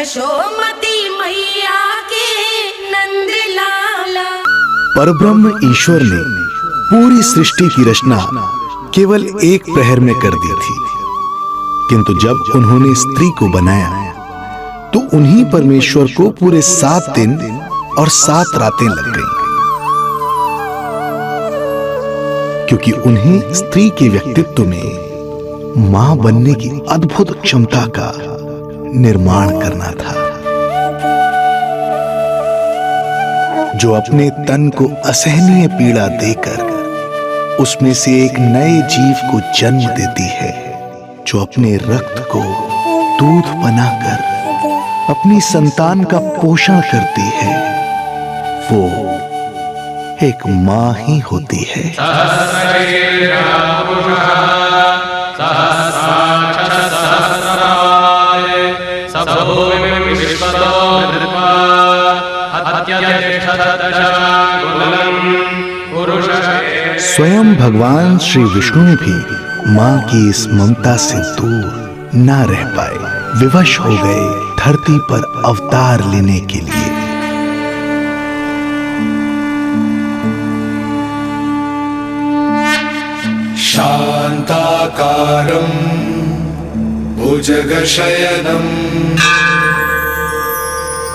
यशोमती मैया के नंद लाला। परब्रह्म ईश्वर ने पूरी सृष्टि की रचना केवल एक प्रहर में कर दी थी, किंतु जब उन्होंने स्त्री को बनाया तो उन्हीं परमेश्वर को पूरे 7 दिन और 7 रातें लग गईं, क्योंकि उन्हें स्त्री के व्यक्तित्व में मां बनने की अद्भुत क्षमता का निर्माण करना था, जो अपने तन को असहनीय पीड़ा देकर उसमें से एक नए जीव को जन्म देती है, जो अपने रक्त को दूध बनाकर अपनी संतान का पोषण करती है। वो एक मां ही होती है। स्वयं भगवान श्री विष्णु भी मां की इस ममता से दूर ना रह पाए, विवश हो गए धरती पर अवतार लेने के लिए। शांताकारं भुजगशयनं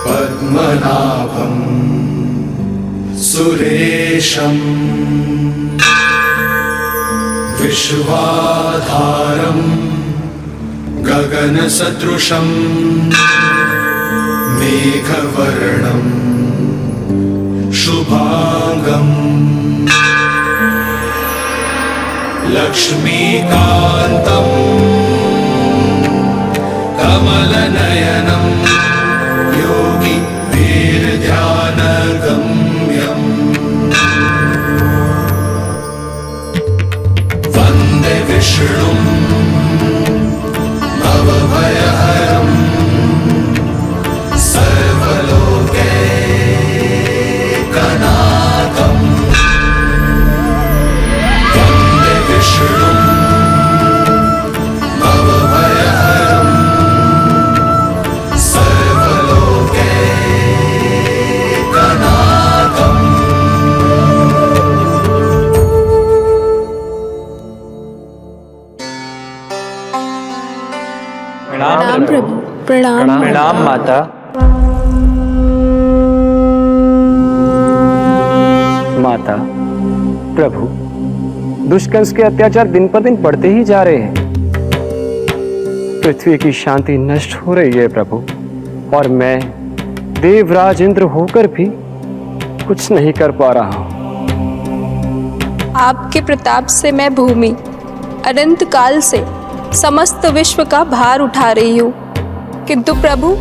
पद्मनाभं सुरेशं विश्वाधारं गगनसदृशं मेघवर्णं शुभांगं लक्ष्मीकान्तं कमलनयनं योगी वीरध्यानगम्यं वन्दे विष्णुं भवभयहरं सर्वलोकैकनाथं वन्दे विष्णुं भवभयहरं सर्वलोकैकनाथं। प्रणाम प्रभु। प्रणाम प्रणाम माता। माता, प्रभु, दुष्कंस के अत्याचार दिन पर दिन बढ़ते ही जा रहे हैं। पृथ्वी की शांति नष्ट हो रही है प्रभु, और मैं देवराज इंद्र होकर भी कुछ नहीं कर पा रहा हूं। आपके प्रताप से मैं भूमि अनंत काल से समस्त विश्व का भार उठा रही हूँ, किंतु प्रभु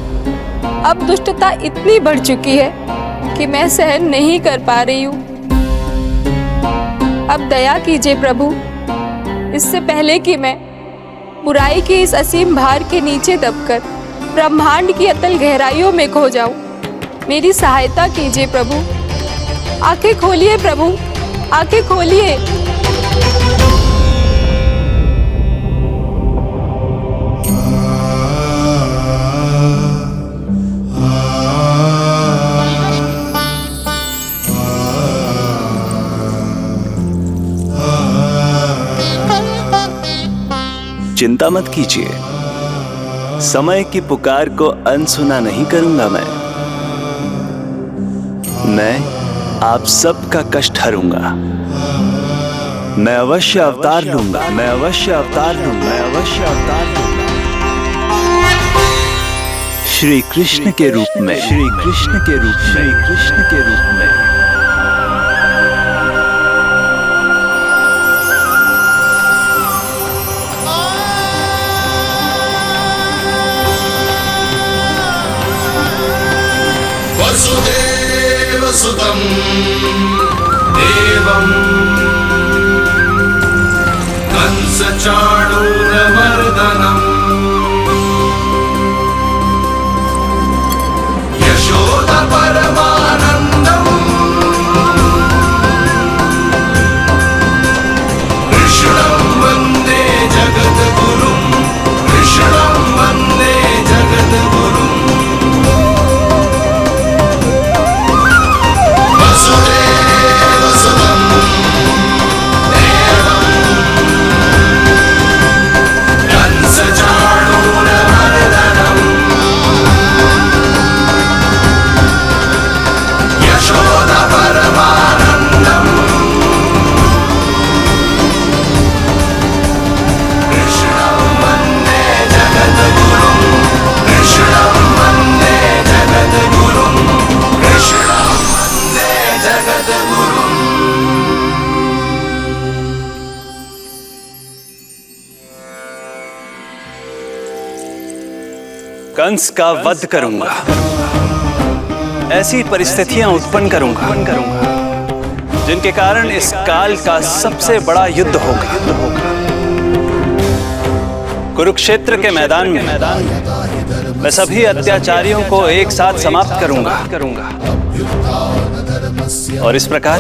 अब दुष्टता इतनी बढ़ चुकी है कि मैं सहन नहीं कर पा रही हूँ। अब दया कीजिए प्रभु, इससे पहले कि मैं बुराई के इस असीम भार के नीचे दबकर ब्रह्मांड की अतल गहराइयों में खो जाऊं। मेरी सहायता कीजिए प्रभु। आंखें खोलिए प्रभु, आंखें खोलिए। चिंता मत कीजिए, समय की पुकार को अनसुना नहीं करूंगा। मैं आप सबका कष्ट हरूंगा। मैं अवश्य अवतार लूंगा, मैं अवश्य अवतार लूंगा, मैं अवश्य अवतार लूंगा। श्री कृष्ण के रूप में, श्री कृष्ण के रूप में, श्री कृष्ण के रूप में। वसुदेवसुतं देवं कंसचाणूरमर्दनम् यशोदपरमानन्दम् कृष्णं वन्दे जगद्गुरुं, कृष्णं वन्दे जगद्गुरुम्। कंस का वध करूंगा। ऐसी परिस्थितियां उत्पन्न करूंगा जिनके कारण इस काल का सबसे बड़ा युद्ध होगा। कुरुक्षेत्र के मैदान में मैं सभी अत्याचारियों को एक साथ समाप्त करूंगा और इस प्रकार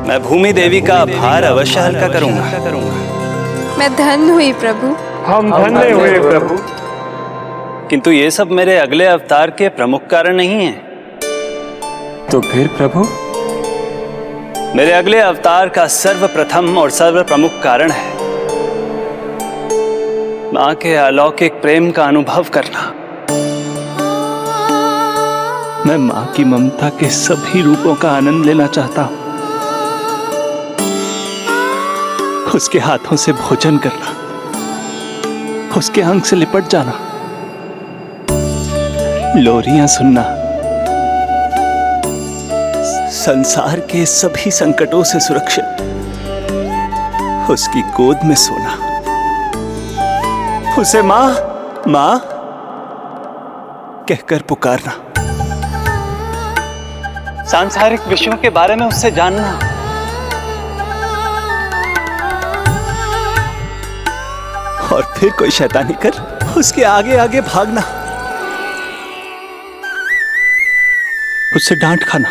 मैं भूमि देवी का भार अवश्य हल्का करूंगा। मैं धन्य हुई प्रभु। हम धन्य हुए प्रभु। किंतु ये सब मेरे अगले अवतार के प्रमुख कारण नहीं है। तो फिर प्रभु? मेरे अगले अवतार का सर्वप्रथम और सर्व प्रमुख कारण है मां के अलौकिक प्रेम का अनुभव करना। मैं मां की ममता के सभी रूपों का आनंद लेना चाहता हूं। उसके हाथों से भोजन करना, उसके अंग से लिपट जाना, लोरियां सुनना, संसार के सभी संकटों से सुरक्षित उसकी गोद में सोना, उसे मां मां कहकर पुकारना, सांसारिक विषयों के बारे में उससे जानना, और फिर कोई शैतानी कर उसके आगे आगे भागना, उससे डांट खाना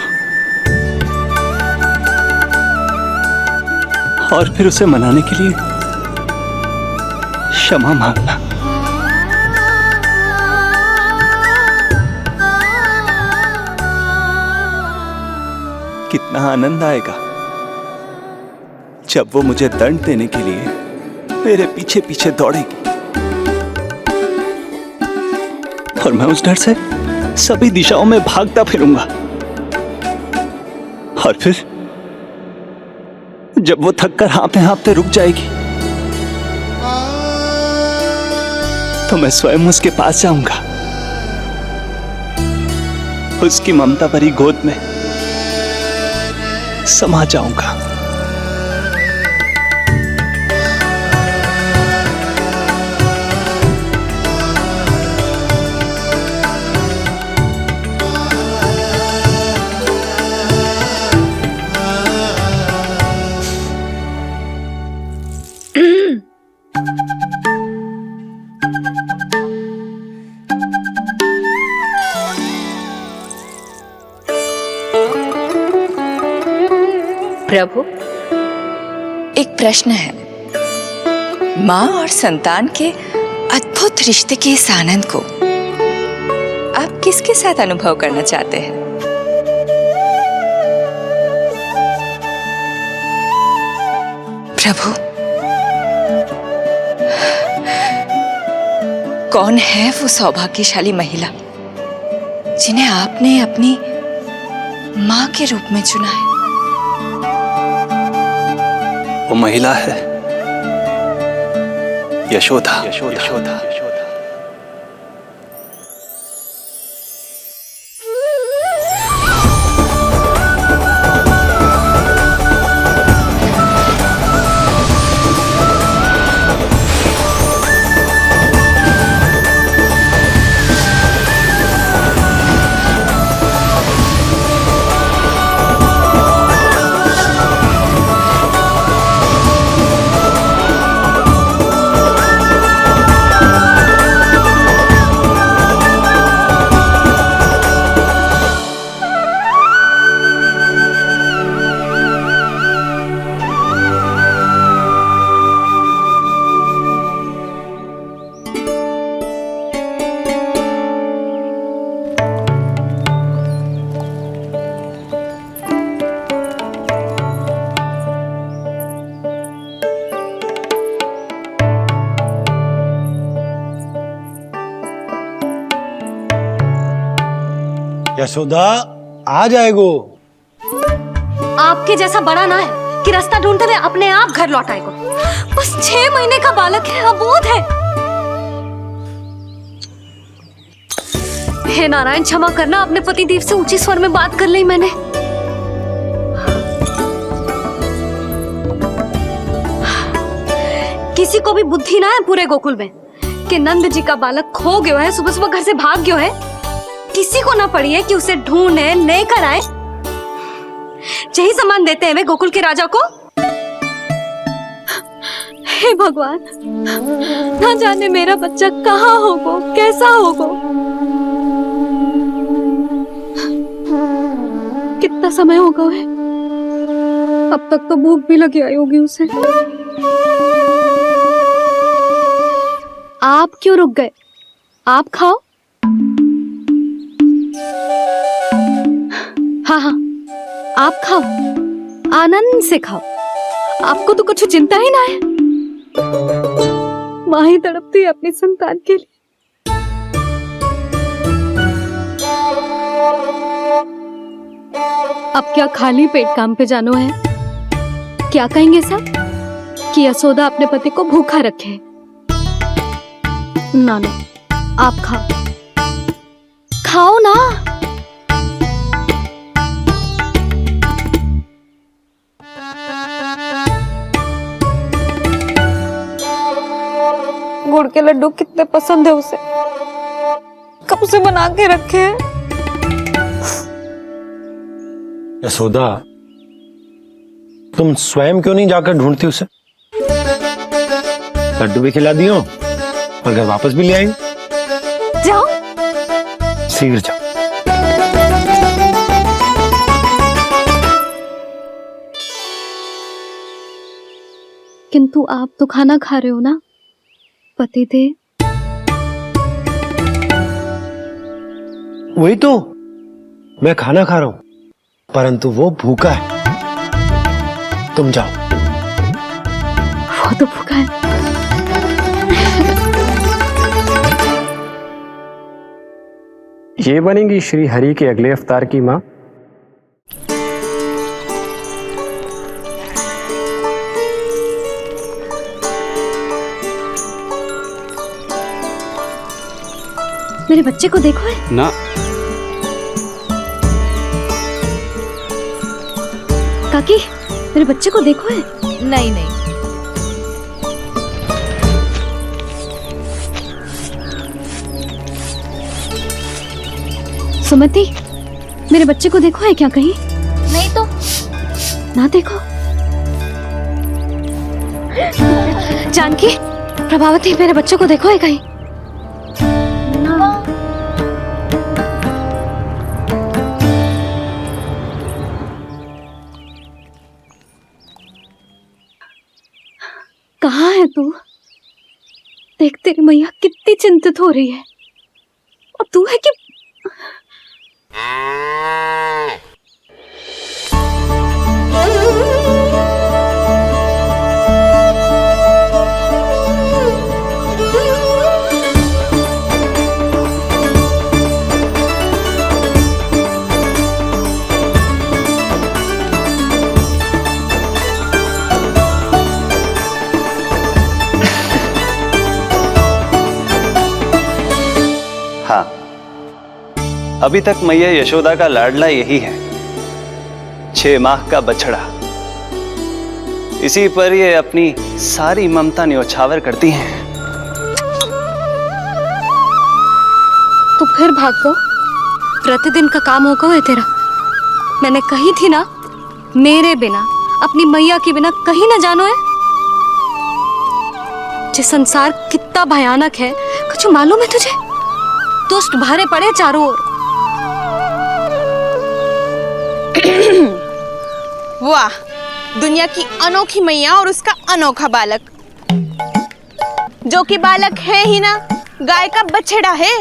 और फिर उसे मनाने के लिए क्षमा मांगना। कितना आनंद आएगा जब वो मुझे दंड देने के लिए मेरे पीछे पीछे दौड़ेगी और मैं उस डर से सभी दिशाओं में भागता फिरूंगा। और फिर जब वो थककर हाँफते हाँफते रुक जाएगी तो मैं स्वयं उसके पास जाऊंगा, उसकी ममता भरी गोद में समा जाऊंगा। प्रभु, एक प्रश्न है। माँ और संतान के अद्भुत रिश्ते के इस आनंद को आप किसके साथ अनुभव करना चाहते हैं? प्रभु, कौन है वो सौभाग्यशाली महिला जिन्हें आपने अपनी माँ के रूप में चुना है? वो महिला है यशोदा। यशोदा। यशोदा आ जाएगो। आपके जैसा बड़ा ना है कि रास्ता ढूंढते हुए अपने आप घर लौट आएगो। बस 6 महीने का बालक है, अबोध है। हे नारायण, क्षमा करना, अपने पति देव से ऊंची स्वर में बात कर ली मैंने। किसी को भी बुद्धि ना है पूरे गोकुल में कि नंद जी का बालक खो गयो है, सुबह सुबह घर से भाग गयो है। किसी को ना पड़ी है कि उसे ढूंढे लेकर आए। यही सामान देते हैं वे गोकुल के राजा को। हे भगवान, ना जाने मेरा बच्चा कहाँ होगो, कैसा होगो। कितना समय होगा है, अब तक तो भूख भी लगी आई होगी उसे। आप क्यों रुक गए? आप खाओ। हाँ हाँ, आप खाओ, आनंद से खाओ। आपको तो कुछ चिंता ही ना है। माँ ही तड़पती है अपनी संतान के लिए। अब क्या खाली पेट काम पे जानो है? क्या कहेंगे सब कि यशोदा अपने पति को भूखा रखे? ना ना, आप खाओ, खाओ ना। गुड़ के लड्डू कितने पसंद है उसे, कब से बना के रखे हैं। यशोदा, तुम स्वयं क्यों नहीं जाकर ढूंढती उसे? लड्डू भी खिला दियो और घर वापस भी ले आएंगे। जाओ, शीघ्र जाओ। किंतु आप तो खाना खा रहे हो ना पतिदेव? वही तो, मैं खाना खा रहा हूं, परंतु वो भूखा है। तुम जाओ। वो तो भूखा है। ये बनेंगी श्री हरि के अगले अवतार की माँ। मेरे बच्चे को देखो है ना। काकी, मेरे बच्चे को देखो है। नहीं नहीं, सुमति, मेरे बच्चे को देखो है क्या कहीं? नहीं तो। ना देखो। जानकी, प्रभावती, मेरे बच्चे को देखो है कहीं? कहाँ है तू? देख, तेरी मैया कितनी चिंतित हो रही है, और तू है कि हाँ, अभी तक मैया यशोदा का लाडला यही है, 6 माह का बछड़ा। इसी पर ये अपनी सारी ममता न्योछावर करती हैं। तू फिर भाग गो। प्रतिदिन का काम हो गो है तेरा। मैंने कही थी ना, मेरे बिना, अपनी मैया के बिना कहीं ना जानो है। ये संसार कितना भयानक है, कुछ मालूम है तुझे? दुष्ट भरे पड़े चारों ओर। वाह, दुनिया की अनोखी मैया और उसका अनोखा बालक, जो कि बालक है ही ना, गाय का बछड़ा है।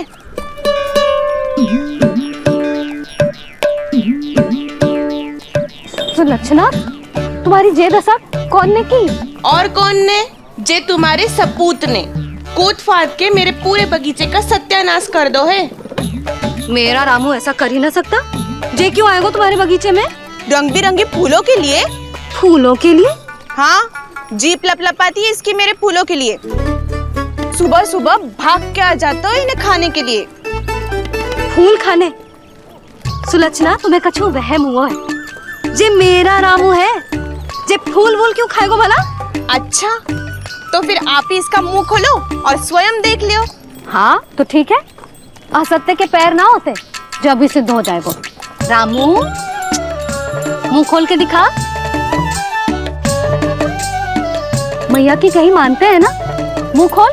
तो लक्षणा, तुम्हारी जे दशा कौन ने की? और कौन ने? जे तुम्हारे सपूत ने कूद फाड़ के मेरे पूरे बगीचे का सत्यानाश कर दो है। मेरा रामू ऐसा कर ही ना सकता। जे क्यों आएगा तुम्हारे बगीचे में? रंग बिरंगे फूलों के लिए। फूलों के लिए? हाँ, जीप लपलपाती है इसकी मेरे फूलों के लिए। सुबह सुबह भाग के आ जाता हो इन्हें खाने के लिए। फूल खाने? सुलक्षणा, तुम्हें कछु वहम हुआ है। जे मेरा रामू है, जे फूल वूल क्यों खाएगो भला? अच्छा, तो फिर आप ही इसका मुंह खोलो और स्वयं देख लियो। हाँ तो ठीक है, असत्य के पैर ना होते जो अभी सिद्ध हो जाए वो। रामू मुंह खोल के दिखा। मैया की कहीं मानते हैं ना, मुंह खोल।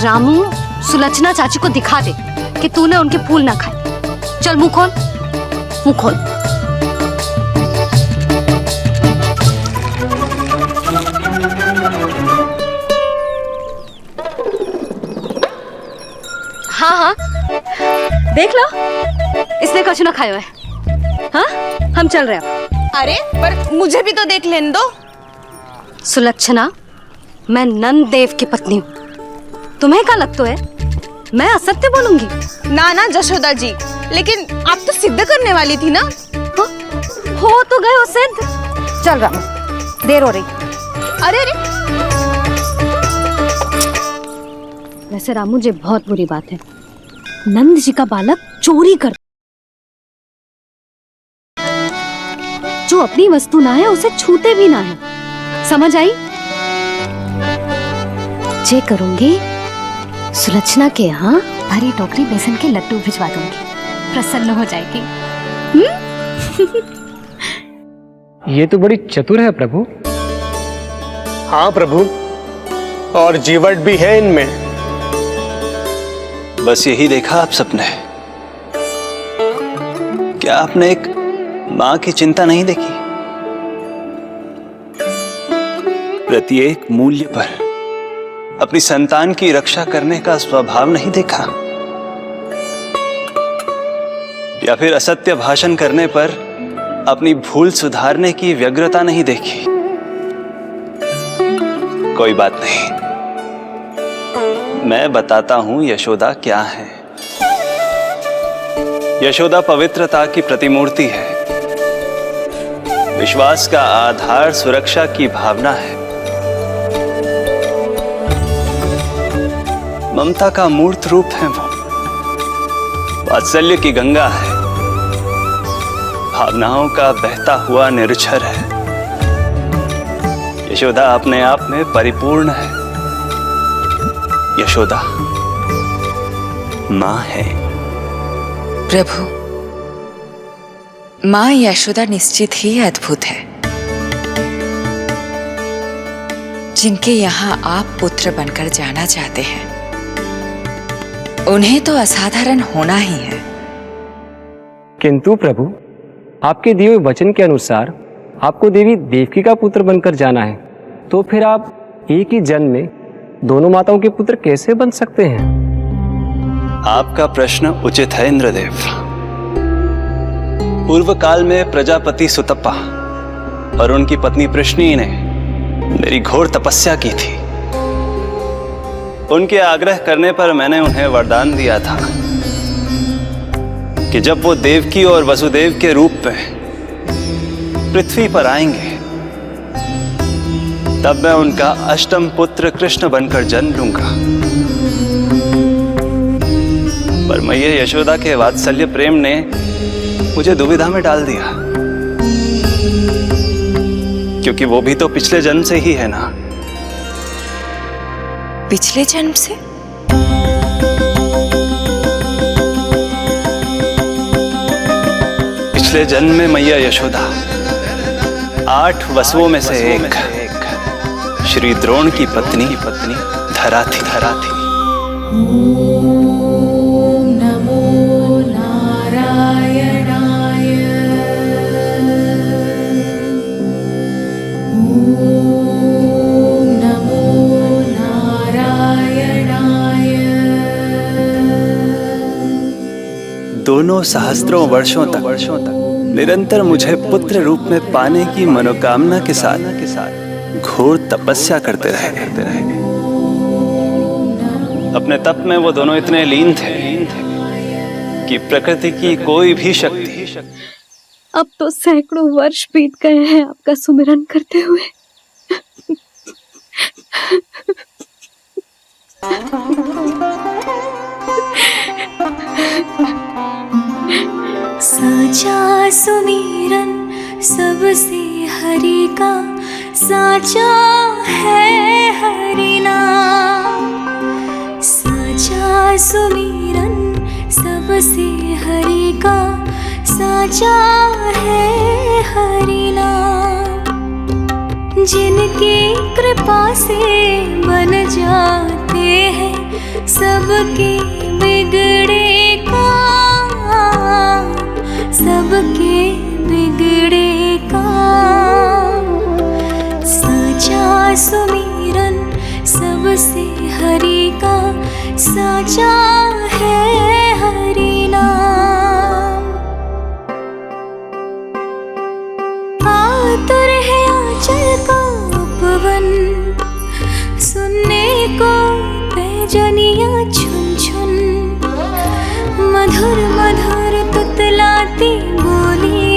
रामू सुलक्षणा चाची को दिखा दे कि तूने उनके फूल ना खाए। चल मुंह खोल, मुंह खोल। हाँ हाँ देख लो, इसने कुछ ना खाया है। हाँ हम चल रहे हैं। अरे पर मुझे भी तो देख लेने दो। सुलक्षणा, मैं नंद देव की पत्नी हूँ, तुम्हें क्या लगता है मैं असत्य बोलूंगी? ना ना जशोदा जी, लेकिन आप तो सिद्ध करने वाली थी ना। हो तो गए हो सिद्ध। चल रामू, देर हो रही। अरे अरे वैसे रामू जी बहुत बुरी बात है, नंद जी का बालक चोरी कर, जो अपनी वस्तु ना है उसे छूते भी ना है, समझ आई? जे करूंगी सुलक्षणा के यहाँ भरी टोकरी बेसन के लड्डू भिजवा दूंगी, प्रसन्न हो जाएगी। ये तो बड़ी चतुर है प्रभु। हाँ प्रभु, और जीवट भी है इनमें। बस यही देखा आप सबने? क्या आपने एक मां की चिंता नहीं देखी? प्रत्येक मूल्य पर अपनी संतान की रक्षा करने का स्वभाव नहीं देखा? या फिर असत्य भाषण करने पर अपनी भूल सुधारने की व्यग्रता नहीं देखी? कोई बात नहीं, मैं बताता हूं यशोदा क्या है। यशोदा पवित्रता की प्रतिमूर्ति है, विश्वास का आधार सुरक्षा की भावना है, ममता का मूर्त रूप है वो, वात्सल्य की गंगा है, भावनाओं का बहता हुआ निर्झर है। यशोदा अपने आप में परिपूर्ण है। यशोदा मां है। प्रभु, मां यशोदा निश्चित ही अद्भुत है। जिनके यहाँ आप पुत्र बनकर जाना चाहते हैं, उन्हें तो असाधारण होना ही है। किंतु प्रभु, आपके दिए हुए वचन के अनुसार आपको देवी देवकी का पुत्र बनकर जाना है, तो फिर आप एक ही जन्म में दोनों माताओं के पुत्र कैसे बन सकते हैं? आपका प्रश्न उचित है इंद्रदेव। पूर्व काल में प्रजापति सुतप्पा और उनकी पत्नी प्रश्नी ने मेरी घोर तपस्या की थी। उनके आग्रह करने पर मैंने उन्हें वरदान दिया था कि जब वो देवकी और वसुदेव के रूप में पृथ्वी पर आएंगे, तब मैं उनका अष्टम पुत्र कृष्ण बनकर जन्म लूंगा। पर मैया यशोदा के वात्सल्य प्रेम ने मुझे दुविधा में डाल दिया, क्योंकि वो भी तो पिछले जन्म से ही है ना। पिछले जन्म से? पिछले जन्म में मैया यशोदा 8 वसुओं में से एक श्री द्रोण की पत्नी धरा थी। नमो नारायणाय। नमो नारायणाय। दोनों सहस्त्रों वर्षों तक निरंतर मुझे पुत्र रूप में पाने की मनोकामना के साथ घोर तपस्या करते रहे। अपने तप में वो दोनों इतने लीन थे कि प्रकृति की कोई भी शक्ति। अब तो सैकड़ों वर्ष बीत गए हैं आपका सुमिरन करते हुए। सजा सुमिरन सबसे हरि का साचा है हरि नाम। साचा सुमिरन सबसे हरि का साचा है हरि नाम। जिनकी कृपा से बन जाते हैं सबके बिगड़े काम, सबके बिगड़े काम। साचा सुमिरन सबसे हरि का साचा है हरि नाम। आतुर है आंचल का उपवन, सुनने को पैजनिया छुन छुन। मधुर मधुर तुतलाती बोली,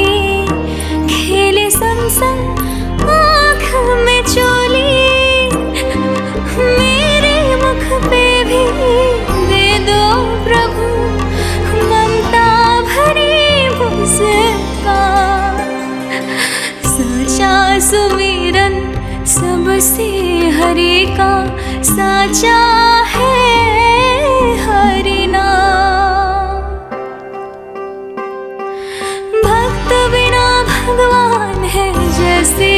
खेले संग संग आँख में चोली। मेरे मुख पे भी दे दो प्रभु ममता भरी मुस्कान। साचा सुमिरन सबसे हरि का साचा है हरि नाम। भक्त बिना भगवान है जैसे,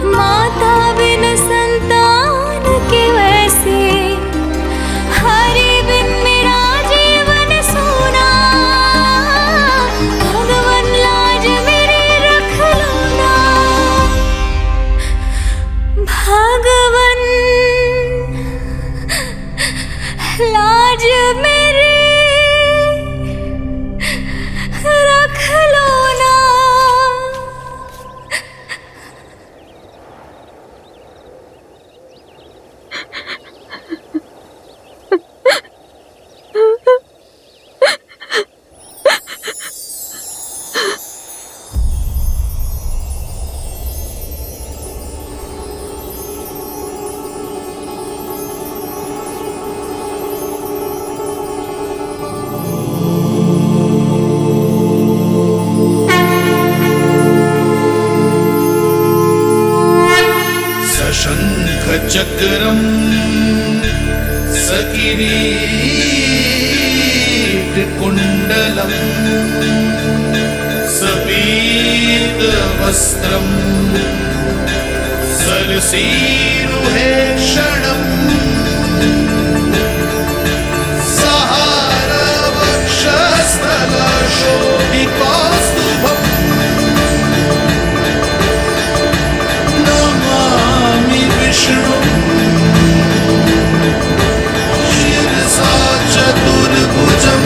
माता बिन संतान के वैसे। हरि बिन मेरा जीवन सूना, भगवान लाज मेरी रख लो ना। भगवान लाज मेरी रख लो ना। चक्रम सकिरीट कुंडलम सपीत वस्त्रम सरसीरुहे क्षणम। सहार वक्षस्थल शोभिकास्तुभम नमामि विष्णु शिरसा चतुर्भुजम्।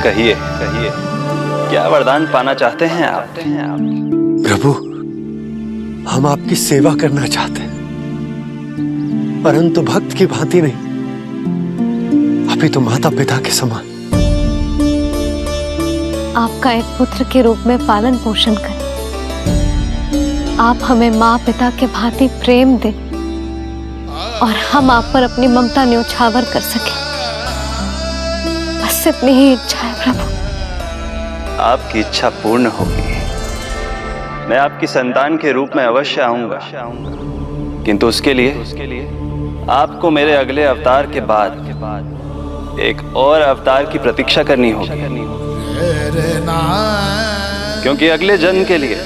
कहिए कहिए, क्या वरदान पाना चाहते हैं आप? प्रभु, हम आपकी सेवा करना चाहते हैं, परंतु भक्त की भांति नहीं, अभी तो माता पिता के समान। आपका एक पुत्र के रूप में पालन पोषण करें। आप हमें माँ पिता के भांति प्रेम दें और हम आप पर अपनी ममता न्योछावर कर सकें। बस इतनी ही इच्छा है प्रभु। आपकी इच्छा पूर्ण होगी। मैं आपकी संतान के रूप में अवश्य आऊंगा, किंतु उसके लिए आपको मेरे अगले अवतार के बाद एक और अवतार की प्रतीक्षा करनी होगी, क्योंकि अगले जन्म के लिए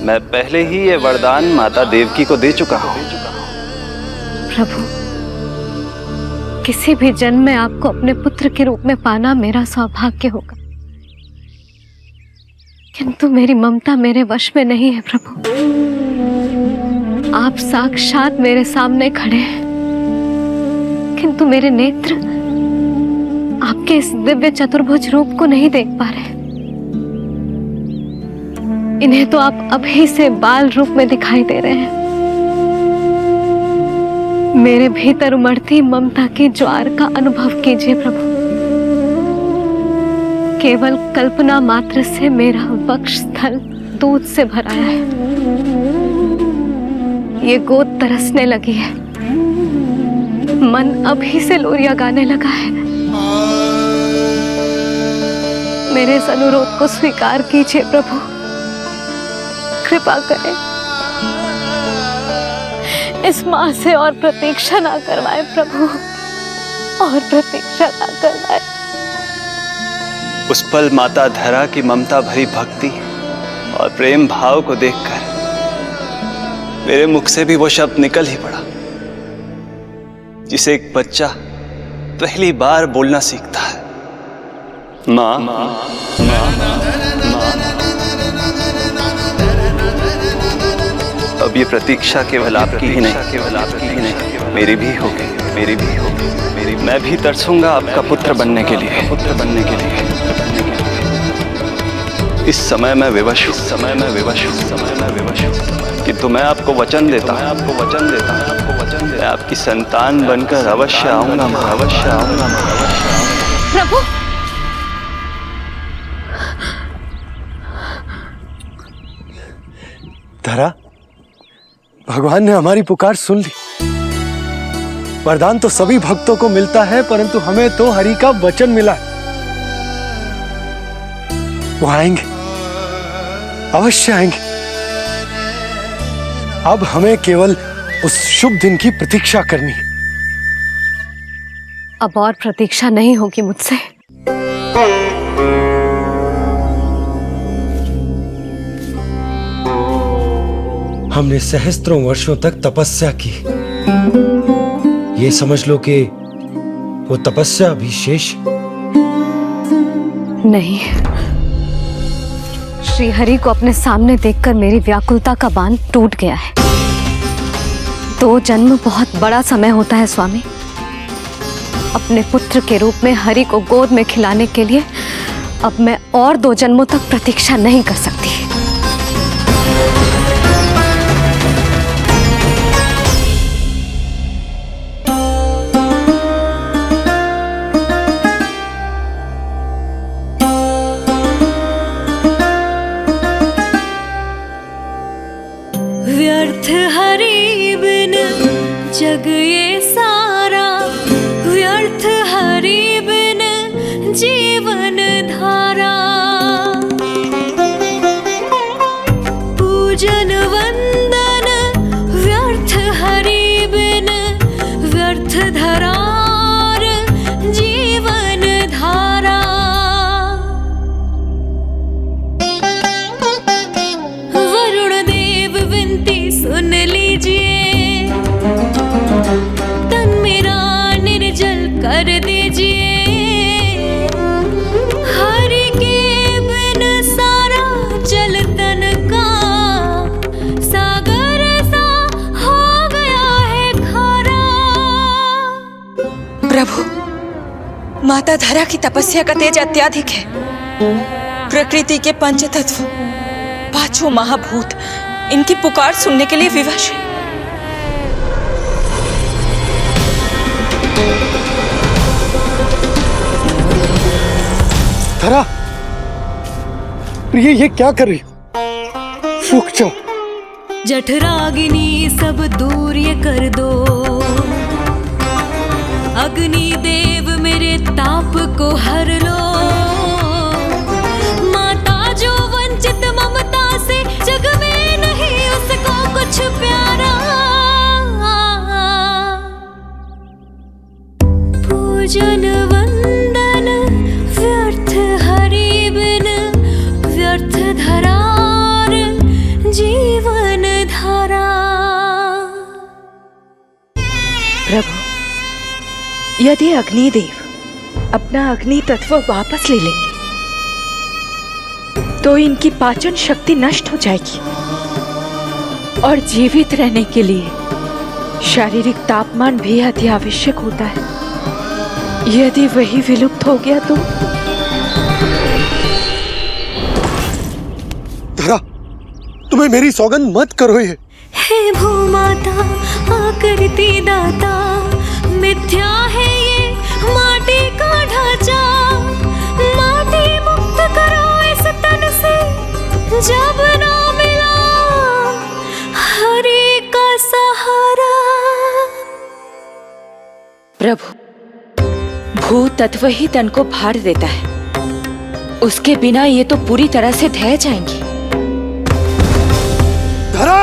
मैं पहले ही ये वरदान माता देवकी को दे चुका हूँ। प्रभु, किसी भी जन्म में आपको अपने पुत्र के रूप में पाना मेरा सौभाग्य होगा, किंतु मेरी ममता मेरे वश में नहीं है प्रभु। आप साक्षात मेरे सामने खड़े हैं, किंतु मेरे नेत्र आपके इस दिव्य चतुर्भुज रूप को नहीं देख पा रहे। इन्हें तो आप अभी से बाल रूप में दिखाई दे रहे हैं। मेरे भीतर उमड़ती ममता की ज्वार का अनुभव कीजिए प्रभु। केवल कल्पना मात्र से मेरा वक्षस्थल दूध से भराया है। ये गोद तरसने लगी है, मन अभी से लोरिया गाने लगा है। मेरे इस अनुरोध को स्वीकार कीजिए प्रभु, कृपा करें। इस मां से और प्रतीक्षा ना करवाए प्रभु, और प्रतीक्षा ना करवाए। उस पल माता धरा की ममता भरी भक्ति और प्रेम भाव को देखकर मेरे मुख से भी वो शब्द निकल ही पड़ा जिसे एक बच्चा पहली बार बोलना सीखता है, माँ। माँ, अब ये प्रतीक्षा केवल आपकी ही नहीं, मेरी भी होगी, मेरी भी होगी। मैं भी तरसूंगा आपका पुत्र बनने के लिए, इस समय मैं विवश हूँ, किंतु मैं आपको वचन देता हूँ, मैं आपकी संतान बनकर अवश्य आऊंगा, प्रभु। धरा, भगवान ने हमारी पुकार सुन ली। वरदान तो सभी भक्तों को मिलता है, परंतु हमें तो हरि का वचन मिला है। वो आएंगे, अवश्य आएंगे। अब हमें केवल उस शुभ दिन की प्रतीक्षा करनी है। अब और प्रतीक्षा नहीं होगी मुझसे। हमने सहस्त्रों वर्षों तक तपस्या की, ये समझ लो कि वो तपस्या अभी शेष नहीं। श्री हरि को अपने सामने देखकर मेरी व्याकुलता का बांध टूट गया है। 2 जन्म बहुत बड़ा समय होता है स्वामी। अपने पुत्र के रूप में हरि को गोद में खिलाने के लिए अब मैं और 2 जन्मों तक प्रतीक्षा नहीं कर सकती। व्यर्थ हरि बिन जग ये सारा, व्यर्थ हरि बिन जीवन धारा। पूजन वंदन व्यर्थ हरि बिन, व्यर्थ धरार जीवन धारा। वरुण देव विनती सुन लीजिए, तन मेरा निर्जल कर दीजिए। हरि के बिन सारा जल तन का सागर सा हो गया है खारा। प्रभु, माता धरा की तपस्या का तेज अत्याधिक है। प्रकृति के 5 तत्व, 5 महाभूत इनकी पुकार सुनने के लिए विवश है। धरा, प्रिय, ये क्या कर रही हो? रुक जाओ। जठराग्नि सब दूर ये कर दो, अग्नि देव मेरे ताप को हर लो। माता जो वंचित ममता से, जग में नहीं उसको कुछ प्यारा। पूजन वंदन व्यर्थ हरि बिन, व्यर्थ धरार जीवन धारा। प्रभु, यदि अग्निदेव अपना अग्नि तत्व वापस ले लेंगे तो इनकी पाचन शक्ति नष्ट हो जाएगी। और जीवित रहने के लिए शारीरिक तापमान भी अति आवश्यक होता है। यदि वही विलुप्त हो गया तो धरा, तुम्हें मेरी सौगंध मत करो ये। हे भूमाता आकृति दाता, मिथ्या है ये माटी का ढांचा, माटी मुक्त करो इस तन से, जब ना मिला हरि का सहारा। प्रभु, भू तत्व ही तन को भार देता है, उसके बिना ये तो पूरी तरह से ढह जाएंगी। धरा,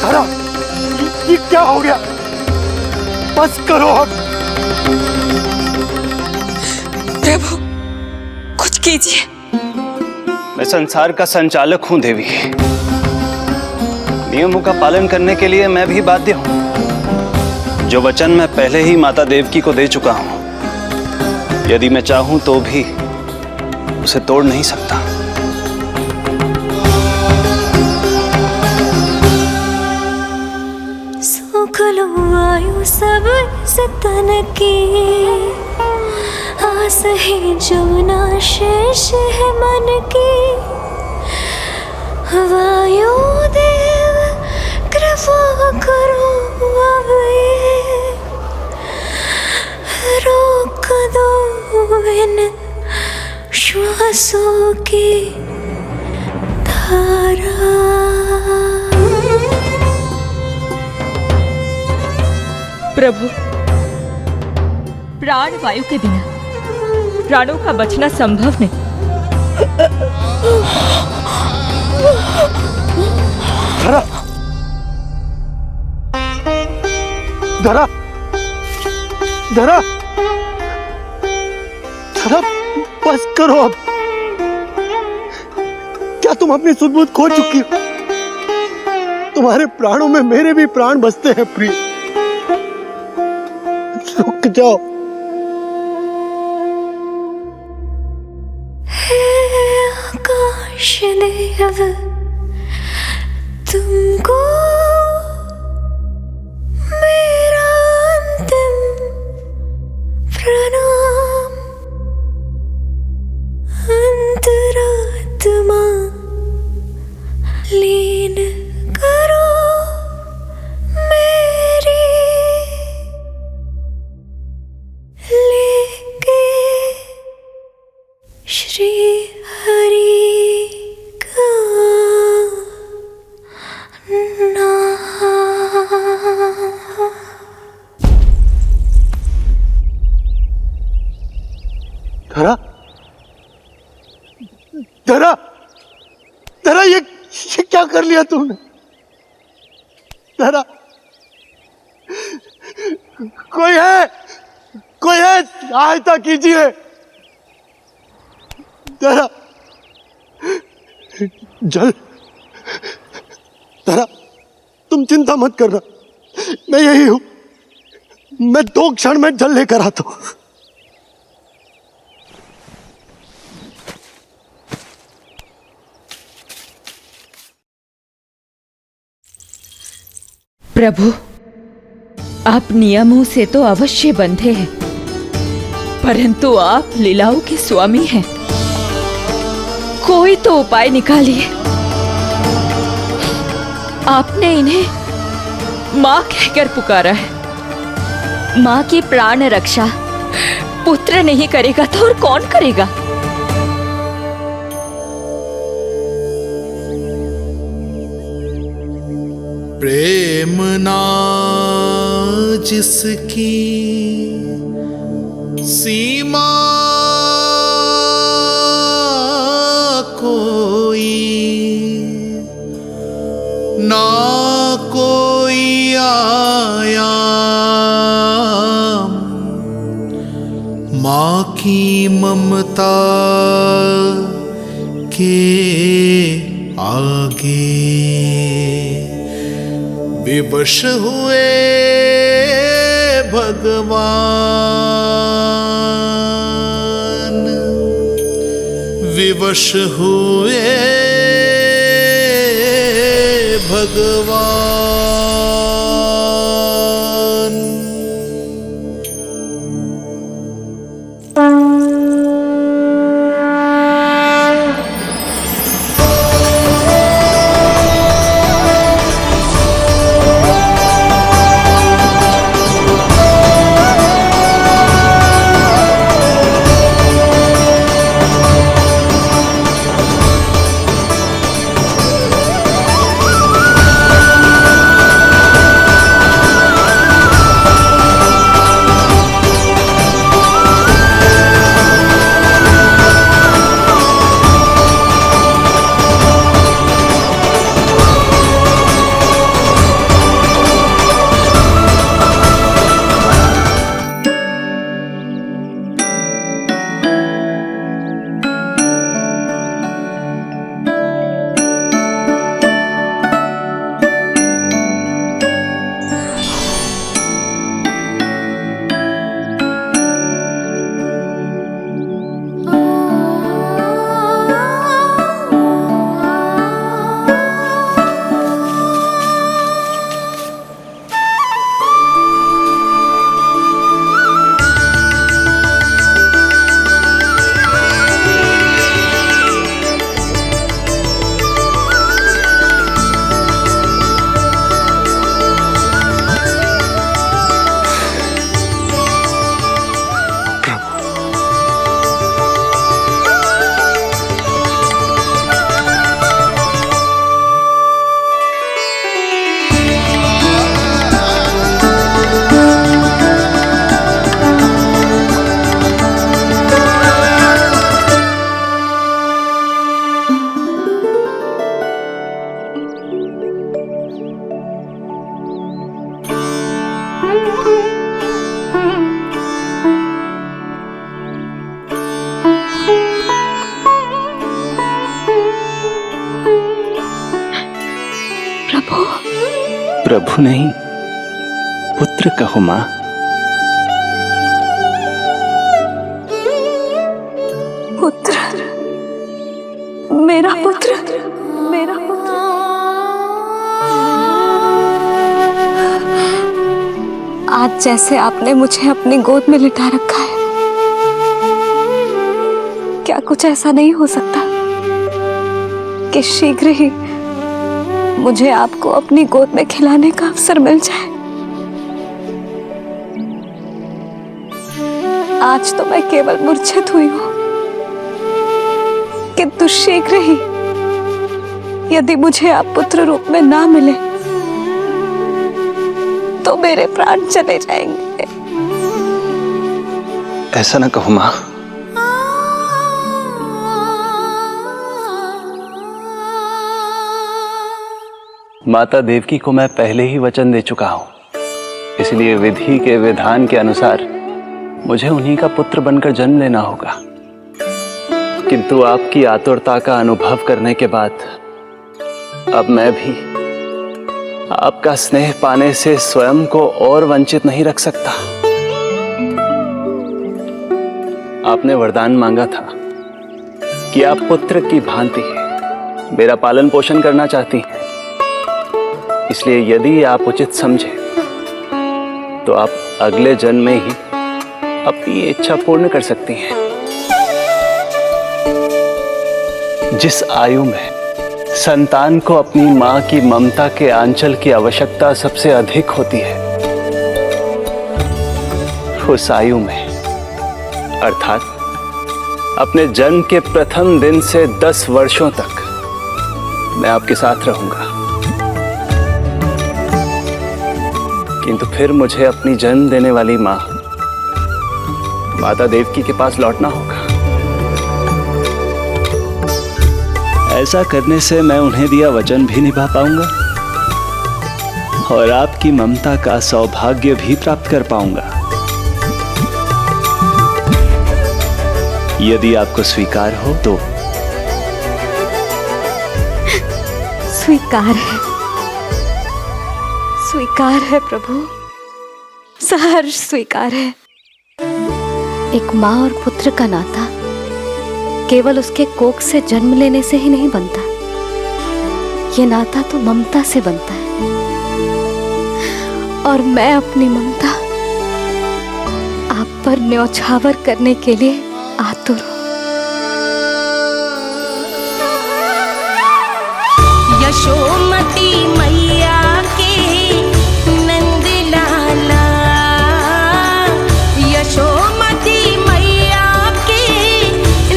धरा, ये क्या हो गया? बस करो अब। प्रभु, कुछ कीजिए। मैं संसार का संचालक हूं देवी, नियमों का पालन करने के लिए मैं भी बाध्य हूं। जो वचन मैं पहले ही माता देवकी को दे चुका हूं, यदि मैं चाहूं तो भी उसे तोड़ नहीं सकता। सुख लो आयु सब इस तन की, आस है जमुना शेष है मन की। वायु देव कृपा करो अब ये, रोक दो इन श्वासों की धारा। प्रभु, प्राण वायु के बिना प्राणों का बचना संभव नहीं। धरा, धरा, धरा, धरा, बस करो अब। क्या तुम अपनी सुध-बुध खो चुकी हो? तुम्हारे प्राणों में मेरे भी प्राण बसते हैं प्रिय। रुक जाओ। हे आकाश देव, तुमको मेरा अंतिम प्रणाम। अंतरात्मा लीन करो मेरी, लेके श्री हरि का नाम। धरा, धरा, धरा, ये क्या कर लिया तुमने? धरा, कोई है, कोई है, सहायता कीजिए। धरा, जल। धरा, तुम चिंता मत करना, मैं यही हूं। मैं 2 क्षण में जल लेकर आता हूं। प्रभु, आप नियमों से तो अवश्य बंधे हैं, परंतु आप लीलाओं के स्वामी हैं। कोई तो उपाय निकालिए। आपने इन्हें मां कहकर पुकारा है। मां की प्राण रक्षा पुत्र नहीं करेगा तो और कौन करेगा? प्रेम ना जिसकी सीमा कोई, ना कोई आयाम, माँ की ममता के आगे विवश हुए भगवान, विवश हुए भगवान। प्रभु नहीं, पुत्र कहो मां। पुत्र, मेरा पुत्र, मेरा पुत्र। आज जैसे आपने मुझे अपनी गोद में लिटा रखा है, क्या कुछ ऐसा नहीं हो सकता कि शीघ्र ही मुझे आपको अपनी गोद में खिलाने का अवसर मिल जाए? आज तो मैं केवल मूर्छित हुई हूं, किंतु शीघ्र ही यदि मुझे आप पुत्र रूप में ना मिले तो मेरे प्राण चले जाएंगे। ऐसा ना कहो मां। माता देवकी को मैं पहले ही वचन दे चुका हूं, इसलिए विधि के विधान के अनुसार मुझे उन्हीं का पुत्र बनकर जन्म लेना होगा। किंतु आपकी आतुरता का अनुभव करने के बाद अब मैं भी आपका स्नेह पाने से स्वयं को और वंचित नहीं रख सकता। आपने वरदान मांगा था कि आप पुत्र की भांति मेरा पालन पोषण करना चाहती हैं, इसलिए यदि आप उचित समझे तो आप अगले जन्म में ही अपनी इच्छा पूर्ण कर सकती हैं। जिस आयु में संतान को अपनी मां की ममता के आंचल की आवश्यकता सबसे अधिक होती है, उस आयु में अर्थात अपने जन्म के प्रथम दिन से 10 वर्षों तक मैं आपके साथ रहूंगा। किंतु फिर मुझे अपनी जन्म देने वाली मां माता देवकी के पास लौटना होगा। ऐसा करने से मैं उन्हें दिया वचन भी निभा पाऊंगा और आपकी ममता का सौभाग्य भी प्राप्त कर पाऊंगा। यदि आपको स्वीकार हो तो। स्वीकार है, स्वीकार है प्रभु, सहर्ष स्वीकार है। एक माँ और पुत्र का नाता केवल उसके कोख से जन्म लेने से ही नहीं बनता, ये नाता तो ममता से बनता है और मैं अपनी ममता आप पर न्यौछावर करने के लिए आतुर हूं। यशोमती मैया के नंद लाला, यशोमती मैया के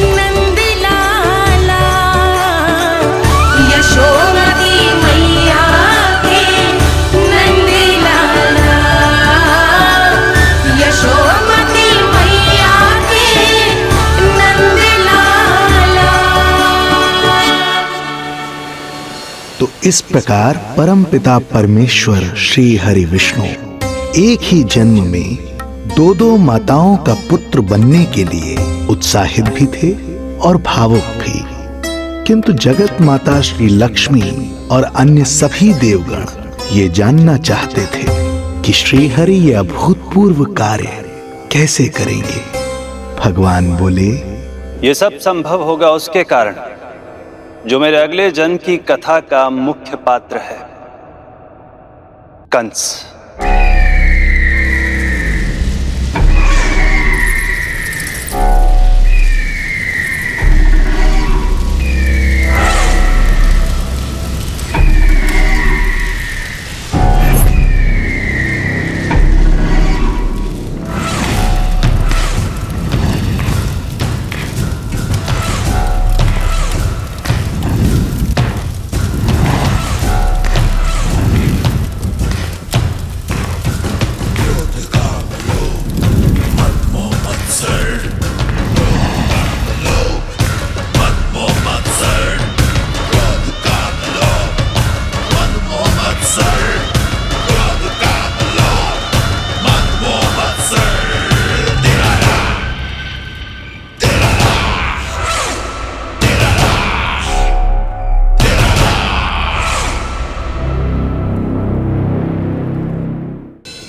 नंद लाला, यशोमती मैया के नंद लाला, यशोमती मैया के नंद लाला। तो इस प्रकार परमपिता परमेश्वर श्री हरि विष्णु एक ही जन्म में दो दो माताओं का पुत्र बनने के लिए उत्साहित भी थे और भावुक भी। किंतु जगत माता श्री लक्ष्मी और अन्य सभी देवगण ये जानना चाहते थे कि श्री हरि ये अभूतपूर्व कार्य कैसे करेंगे। भगवान बोले, ये सब संभव होगा उसके कारण जो मेरे अगले जन्म की कथा का मुख्य पात्र है, कंस।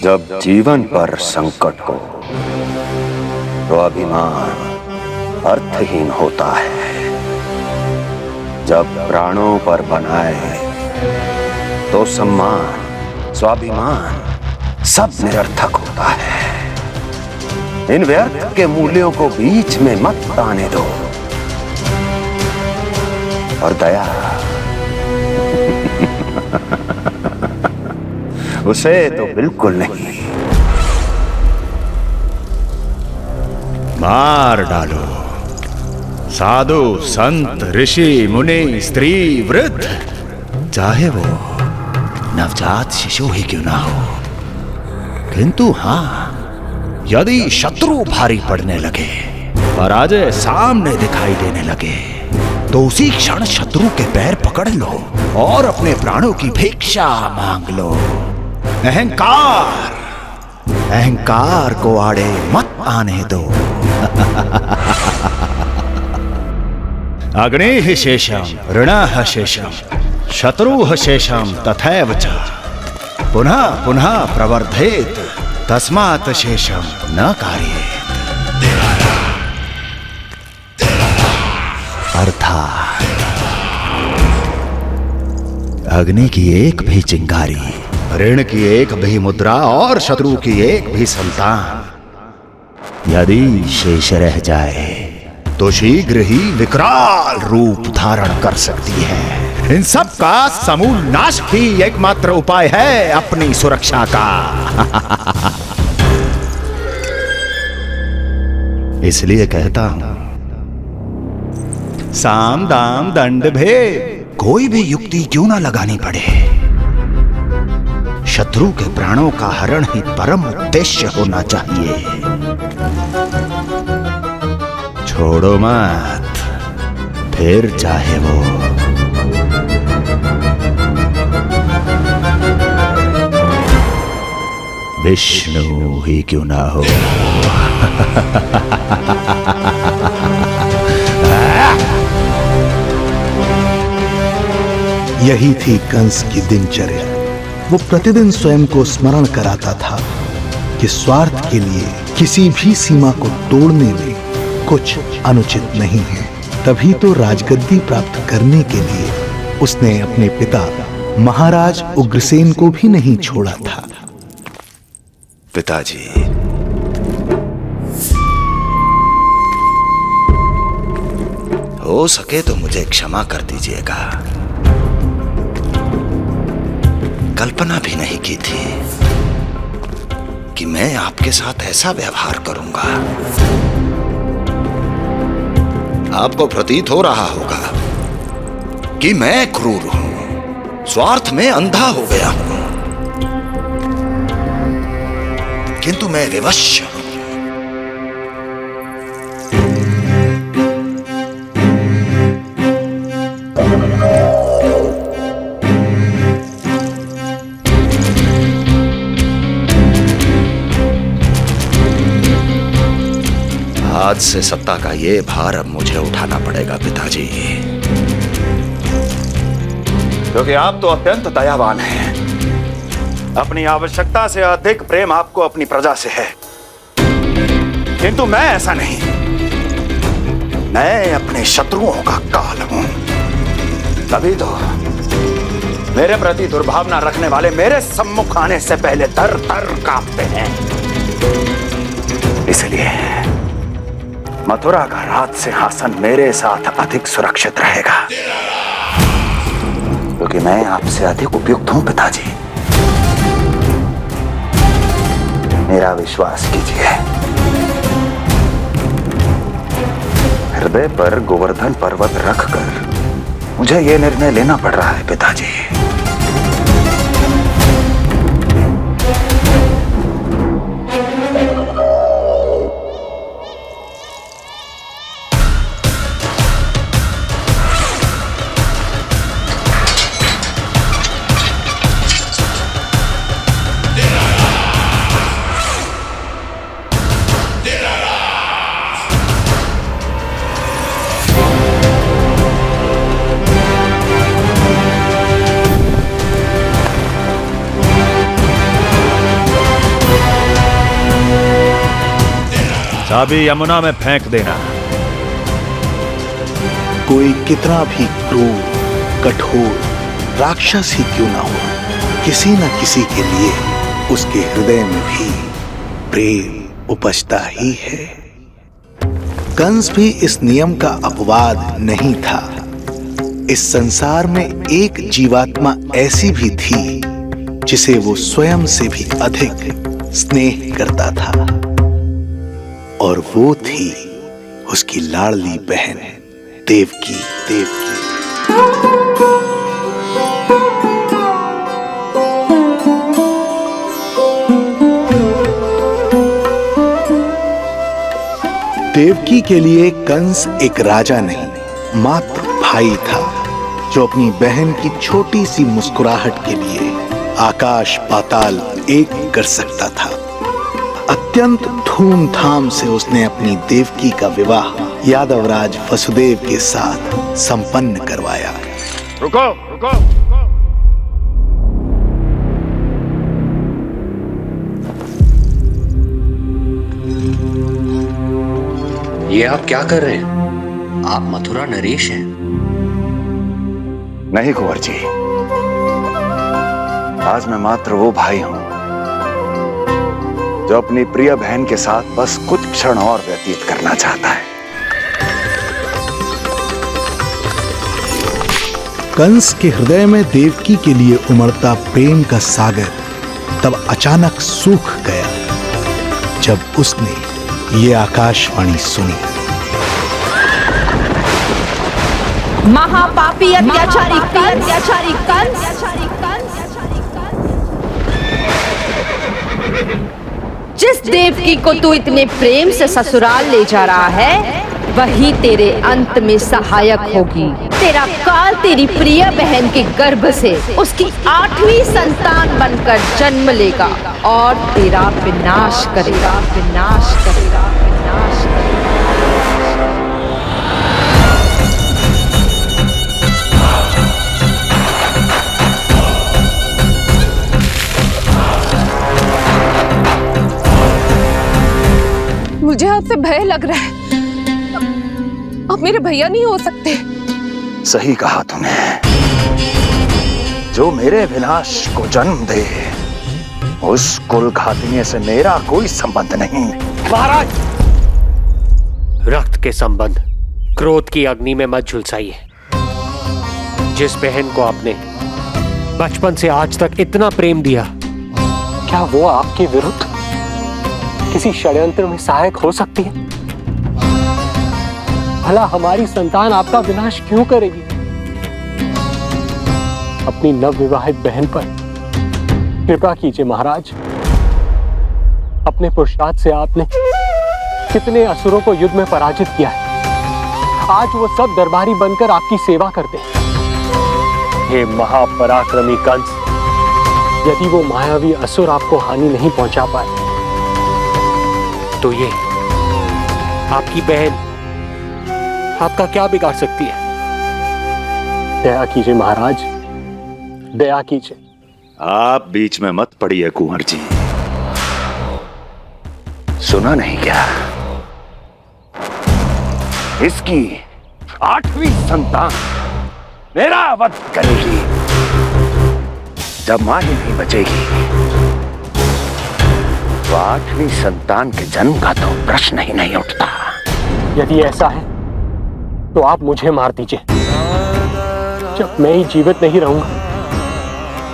जब जीवन पर संकट हो तो अभिमान अर्थहीन होता है, जब प्राणों पर बनाए तो सम्मान स्वाभिमान सब निरर्थक होता है। इन व्यर्थ के मूल्यों को बीच में मत आने दो। और दया उसे तो बिल्कुल नहीं। मार डालो साधु संत ऋषि मुनि स्त्री वृद्ध, चाहे वो नवजात शिशु ही क्यों ना हो। किंतु हाँ, यदि शत्रु भारी पड़ने लगे, पराजय सामने दिखाई देने लगे, तो उसी क्षण शत्रु के पैर पकड़ लो और अपने प्राणों की भिक्षा मांग लो। अहंकार को आड़े मत आने दो। अग्नेः शेषम ऋणः शेषम शत्रुः शेषम तथैव च पुनः पुनः प्रवर्धेत तस्मात् शेषम न कार्येत। अर्थात अग्नि की एक भी चिंगारी, ऋण की एक भी मुद्रा और शत्रु की एक भी संतान यदि शेष रह जाए तो शीघ्र ही विकराल रूप धारण कर सकती है। इन सब का समूल नाश ही एकमात्र उपाय है अपनी सुरक्षा का। इसलिए कहता हूं, साम दाम दंड भेद कोई भी युक्ति क्यों ना लगानी पड़े, शत्रु के प्राणों का हरण ही परम उद्देश्य होना चाहिए। छोड़ो मत, फिर चाहे वो विष्णु ही क्यों ना हो। यही थी कंस की दिनचर्या। वो प्रतिदिन स्वयं को स्मरण कराता था कि स्वार्थ के लिए किसी भी सीमा को तोड़ने में कुछ अनुचित नहीं है। तभी तो राजगद्दी प्राप्त करने के लिए उसने अपने पिता महाराज उग्रसेन को भी नहीं छोड़ा था। पिताजी, हो सके तो मुझे क्षमा कर दीजिएगा। कल्पना भी नहीं की थी कि मैं आपके साथ ऐसा व्यवहार करूंगा। आपको प्रतीत हो रहा होगा कि मैं क्रूर हूं, स्वार्थ में अंधा हो गया हूं, किंतु मैं विवश हूं। आज से सत्ता का ये भार अब मुझे उठाना पड़ेगा पिताजी, क्योंकि आप तो अत्यंत दयावान हैं। अपनी आवश्यकता से अधिक प्रेम आपको अपनी प्रजा से है, किंतु मैं ऐसा नहीं। मैं अपने शत्रुओं का काल हूं, तभी तो मेरे प्रति दुर्भावना रखने वाले मेरे सम्मुख आने से पहले थर थर कांपते हैं। इसलिए मथुरा का राज सिंहासन मेरे साथ अधिक सुरक्षित रहेगा, क्योंकि मैं आपसे अधिक उपयुक्त हूं पिताजी। मेरा विश्वास कीजिए। हृदय पर गोवर्धन पर्वत रखकर मुझे यह निर्णय लेना पड़ रहा है पिताजी। चाबी यमुना में फेंक देना। कोई कितना भी क्रूर, कठोर, राक्षस ही क्यों ना हो, किसी न किसी के लिए उसके हृदय में भी प्रेम उपजता ही है। कंस भी इस नियम का अपवाद नहीं था। इस संसार में एक जीवात्मा ऐसी भी थी जिसे वो स्वयं से भी अधिक स्नेह करता था, और वो थी उसकी लाडली बहन देवकी। देवकी के लिए कंस एक राजा नहीं, मात्र भाई था, जो अपनी बहन की छोटी सी मुस्कुराहट के लिए आकाश पाताल एक कर सकता था। अत्यंत धूमधाम से उसने अपनी देवकी का विवाह यादवराज वसुदेव के साथ संपन्न करवाया। रुको। ये आप क्या कर रहे हैं? आप मथुरा नरेश हैं? नहीं कुंवर जी, आज मैं मात्र वो भाई हूं जो अपनी प्रिय बहन के साथ बस कुछ क्षण और व्यतीत करना चाहता है। कंस के हृदय में देवकी के लिए उमड़ता प्रेम का सागर तब अचानक सूख गया जब उसने ये आकाशवाणी सुनी। महापापी अत्याचारी कंस, जिस देवकी को तू इतने प्रेम से ससुराल ले जा रहा है, वही तेरे अंत में सहायक होगी। तेरा काल तेरी प्रिय बहन के गर्भ से उसकी 8वीं संतान बनकर जन्म लेगा और तेरा विनाश करेगा। मुझे आपसे भय लग रहा है। आप मेरे भैया नहीं हो सकते। सही कहा तूने। जो मेरे विनाश को जन्म दे, उस कुल घातिनी से मेरा कोई संबंध नहीं। महाराज, रक्त के संबंध क्रोध की अग्नि में मत झुलसाइए। जिस बहन को आपने बचपन से आज तक इतना प्रेम दिया, क्या वो आपके विरुद्ध किसी षड्यंत्र में सहायक हो सकती है? भला हमारी संतान आपका विनाश क्यों करेगी? अपनी नवविवाहित बहन पर कृपा कीजिए महाराज। अपने पुरुषार्थ से आपने कितने असुरों को युद्ध में पराजित किया है। आज वो सब दरबारी बनकर आपकी सेवा करते हैं। हे महापराक्रमी कंस, यदि वो मायावी असुर आपको हानि नहीं पहुंचा पाए, तो ये आपकी बहन आपका क्या बिगाड़ सकती है? दया कीजिए महाराज, दया कीजिए। आप बीच में मत पड़िए कुंवर जी। सुना नहीं क्या? इसकी 8वीं संतान मेरा वध करेगी। जब मां ही नहीं बचेगी, तो 8वीं संतान के जन्म का तो प्रश्न ही नहीं उठता। यदि ऐसा है तो आप मुझे मार दीजिए। जब मैं ही जीवित नहीं रहूंगा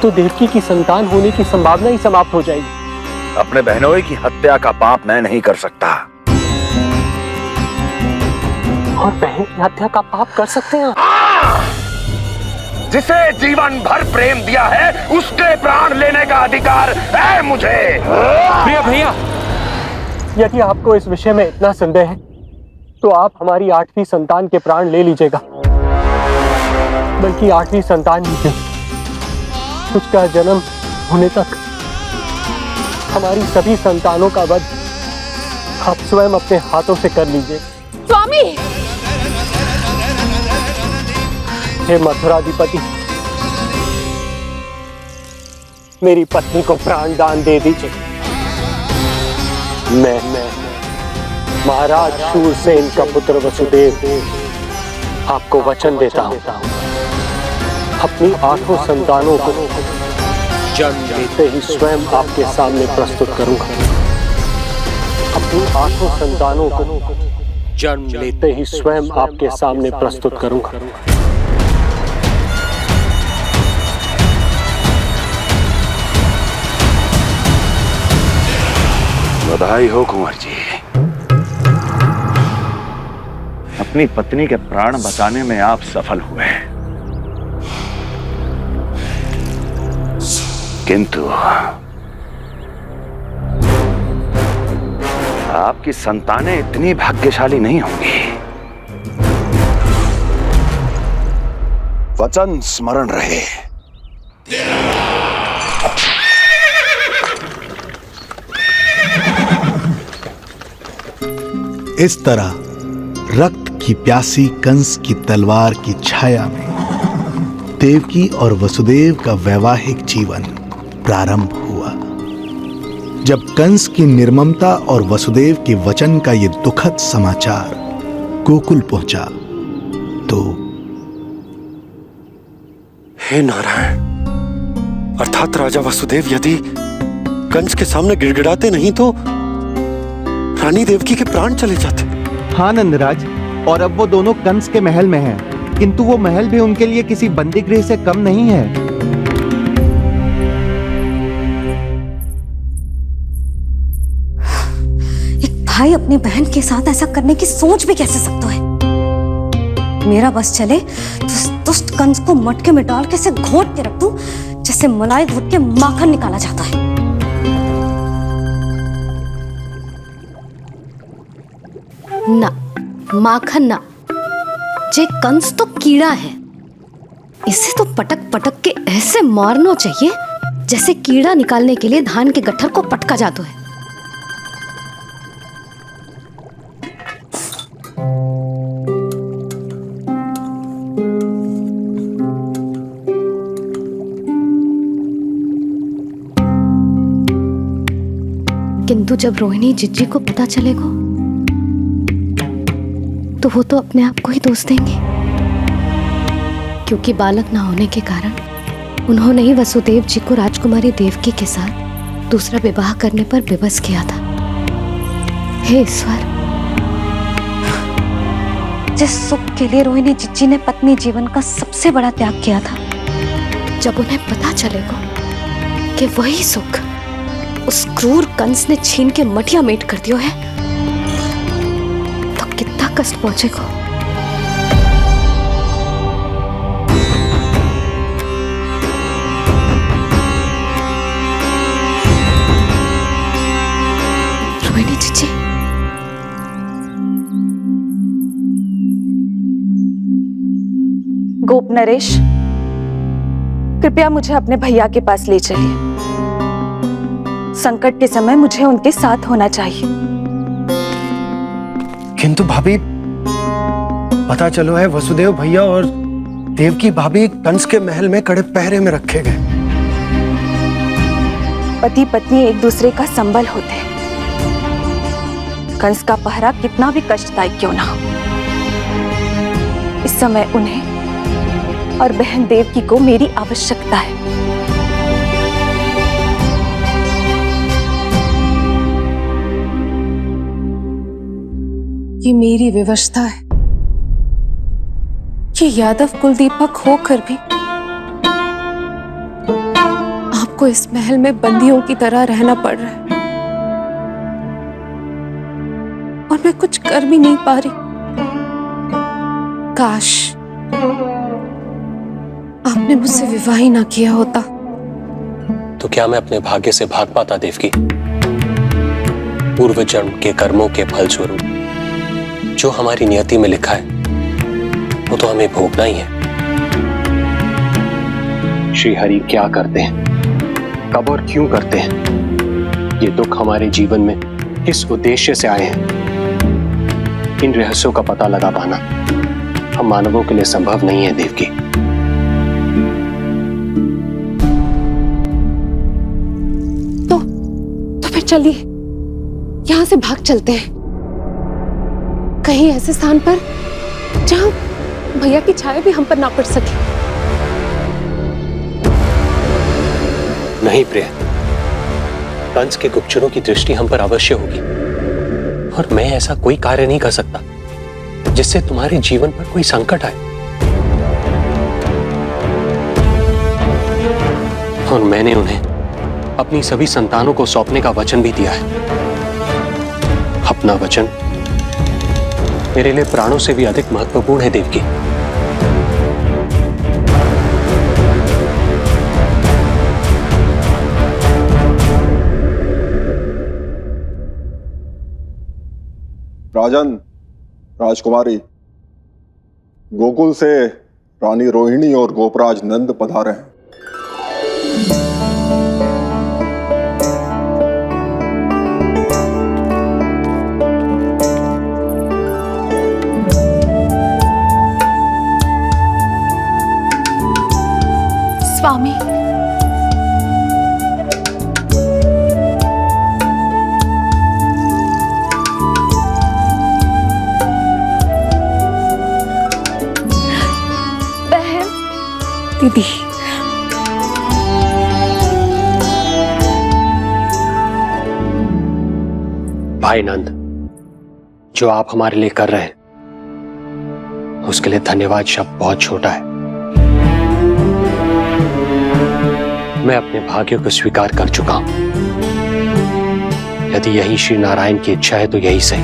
तो देवकी की संतान होने की संभावना ही समाप्त हो जाएगी। अपने बहनोई की हत्या का पाप मैं नहीं कर सकता। और बहन की हत्या का पाप कर सकते हैं? जिसे जीवन भर प्रेम दिया है, उसके प्राण लेने का अधिकार है मुझे। प्रिय भैया, यदि आपको इस विषय में इतना संदेह है तो आप हमारी 8वीं संतान के प्राण ले लीजिएगा। बल्कि 8वीं संतान ही क्यों, उसका जन्म होने तक हमारी सभी संतानों का वध आप स्वयं अपने हाथों से कर लीजिए। स्वामी, हे मथुराधिपति, मेरी पत्नी को प्राण दान दे दीजिए। मैं महाराज शूरसेन का पुत्र वसुदेव आपको वचन देता हूं, अपनी 8 संतानों को जन्म देते ही स्वयं आपके सामने प्रस्तुत करूंगा। अपनी 8 संतानों को जन्म लेते ही स्वयं आपके सामने प्रस्तुत करूंगा। बधाई हो कुंवर जी, अपनी पत्नी के प्राण बचाने में आप सफल हुए। किंतु आपकी संतानें इतनी भाग्यशाली नहीं होंगी। वचन स्मरण रहे। इस तरह रक्त की प्यासी कंस की तलवार की छाया में देवकी और वसुदेव का वैवाहिक जीवन प्रारंभ हुआ। जब कंस की निर्ममता और वसुदेव के वचन का ये दुखद समाचार गोकुल पहुंचा तो हे नारायण, अर्थात राजा वसुदेव यदि कंस के सामने गिड़गिड़ाते नहीं तो रानी देवकी के प्राण चले जाते। हाँ नंदराज, और अब वो दोनों कंस के महल में हैं, किंतु वो महल भी उनके लिए किसी बंदी गृह से कम नहीं है। एक भाई अपनी बहन के साथ ऐसा करने की सोच भी कैसे सकता है? मेरा बस चले तो उस दुष्ट कंस को मटके में डाल के इसे घोंट के रख दूं, जैसे मलाई घोट के माखन निकाला जाता है। ना, माखन ना, जे कंस तो कीड़ा है। इसे तो पटक पटक के ऐसे मारना चाहिए जैसे कीड़ा निकालने के लिए धान के गट्ठर को पटका जाता है। किंतु जब रोहिणी जिज्जी को पता चलेगा तो वो तो अपने आप को ही दोष देंगे, क्योंकि बालक ना होने के कारण उन्होंने ही वसुदेव जी को राजकुमारी देवकी के साथ दूसरा विवाह करने पर विवश किया था। हे ईश्वर, जिस सुख के लिए रोहिणी जिज्जी ने पत्नी जीवन का सबसे बड़ा त्याग किया था, जब उन्हें पता चलेगा कि वही सुख उस क्रूर कंस ने छीन के मटिया मेट कर दिया है, तो कितना कष्ट पहुंचेगा। रोहिणी जीजी, गोप नरेश, कृपया मुझे अपने भैया के पास ले चलिए। संकट के समय मुझे उनके साथ होना चाहिए। किंतु भाभी, पता चलो है वसुदेव भैया और देवकी भाभी कंस के महल में कड़े पहरे में रखे गए। पति पत्नी एक दूसरे का संबल होते हैं। कंस का पहरा कितना भी कष्टदायक क्यों ना हो, इस समय उन्हें और बहन देवकी को मेरी आवश्यकता है। ये मेरी विवशता है। ये यादव कुलदीपक होकर भी आपको इस महल में बंदियों की तरह रहना पड़ रहा है, और मैं कुछ कर भी नहीं पा रही। काश आपने मुझसे विवाह ही ना किया होता। तो क्या मैं अपने भाग्य से भाग पाता देवकी? पूर्व जन्म के कर्मों के फलस्वरूप जो हमारी नियति में लिखा है वो तो हमें भोगना ही है। श्री हरि क्या करते हैं, कब और क्यों करते हैं, ये दुख हमारे जीवन में किस उद्देश्य से आए हैं, इन रहस्यों का पता लगा पाना हम मानवों के लिए संभव नहीं है देवकी। तो फिर चलिए यहां से भाग चलते हैं, कहीं ऐसे स्थान पर जहां भैया की छाया भी हम पर ना पड़ सके। नहीं प्रिय, कंस के गुप्तचरों की दृष्टि हम पर अवश्य होगी, और मैं ऐसा कोई कार्य नहीं कर सकता जिससे तुम्हारे जीवन पर कोई संकट आए। और मैंने उन्हें अपनी सभी संतानों को सौंपने का वचन भी दिया है। अपना वचन मेरे लिए प्राणों से भी अधिक महत्वपूर्ण है देवकी। राजन, राजकुमारी, गोकुल से रानी रोहिणी और गोपराज नंद पधारे हैं। स्वामी, बहन, दीदी, भाई नंद, जो आप हमारे लिए कर रहे हैं उसके लिए धन्यवाद शब्द बहुत छोटा है। मैं अपने भाग्य को स्वीकार कर चुका हूं। यदि यही श्री नारायण की इच्छा है तो यही सही।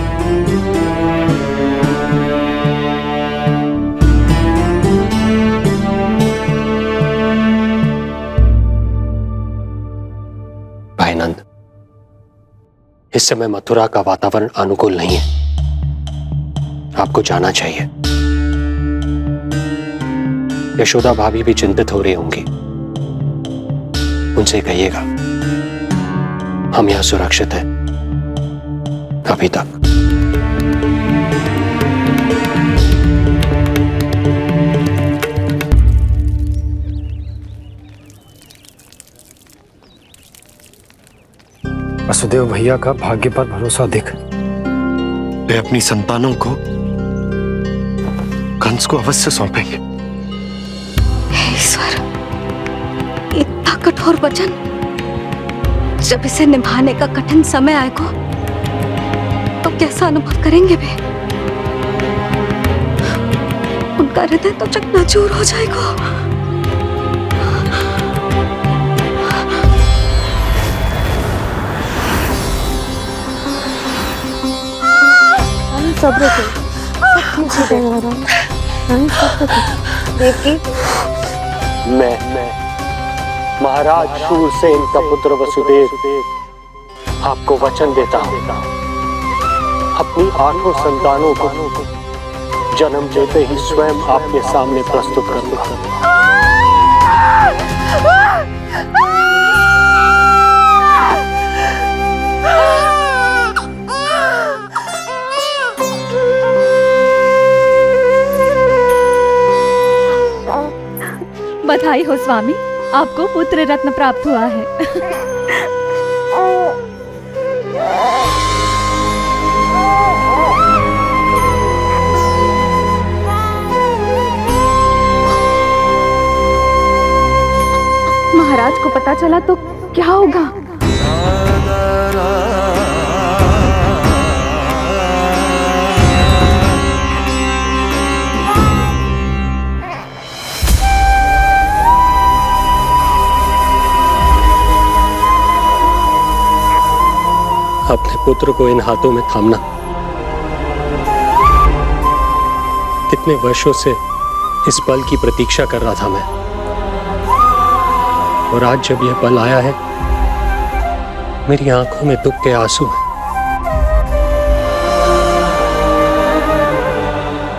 भाई नंद, इस समय मथुरा का वातावरण अनुकूल नहीं है, आपको जाना चाहिए। यशोदा भाभी भी चिंतित हो रही होंगी, उनसे कहिएगा हम यहां सुरक्षित हैं अभी तक। वसुदेव भैया का भाग्य पर भरोसा देख वे अपनी संतानों को कंस को अवश्य सौंपेंगे। कठोर वचन जब इसे निभाने का कठिन समय आएगा तो कैसा अनुभव करेंगे वे? उनका हृदय तो चकनाचूर हो जाएगा। सब्र से सब ठीक हो जाएगा। देवकी, मैं महाराज शूरसेन का पुत्र वसुदेव आपको वचन देता हूँ, अपनी 8 संतानों को जन्म देते ही स्वयं आपके सामने प्रस्तुत कर दूंगा। बधाई हो स्वामी, आपको पुत्र रत्न प्राप्त हुआ है। महाराज को पता चला तो क्या होगा? अपने पुत्र को इन हाथों में थामना। कितने वर्षों से इस पल की प्रतीक्षा कर रहा था मैं, और आज जब यह पल आया है, मेरी आंखों में दुख के आंसू हैं।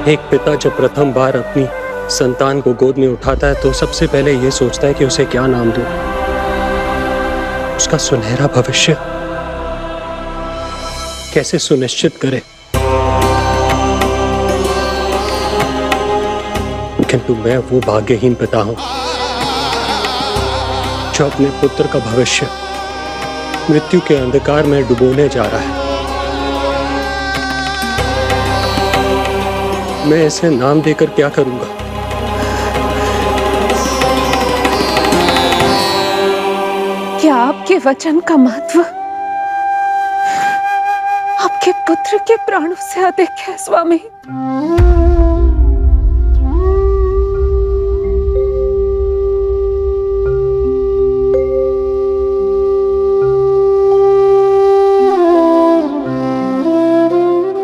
एक पिता जब प्रथम बार अपनी संतान को गोद में उठाता है तो सबसे पहले यह सोचता है कि उसे क्या नाम दूं, उसका सुनहरा भविष्य कैसे सुनिश्चित करे। किंतु मैं वो भाग्यहीन पिता हूं जो अपने पुत्र का भविष्य मृत्यु के अंधकार में डुबोने जा रहा है। मैं इसे नाम देकर क्या करूंगा? क्या आपके वचन का महत्व आपके पुत्र के प्राणों से अधिक है स्वामी?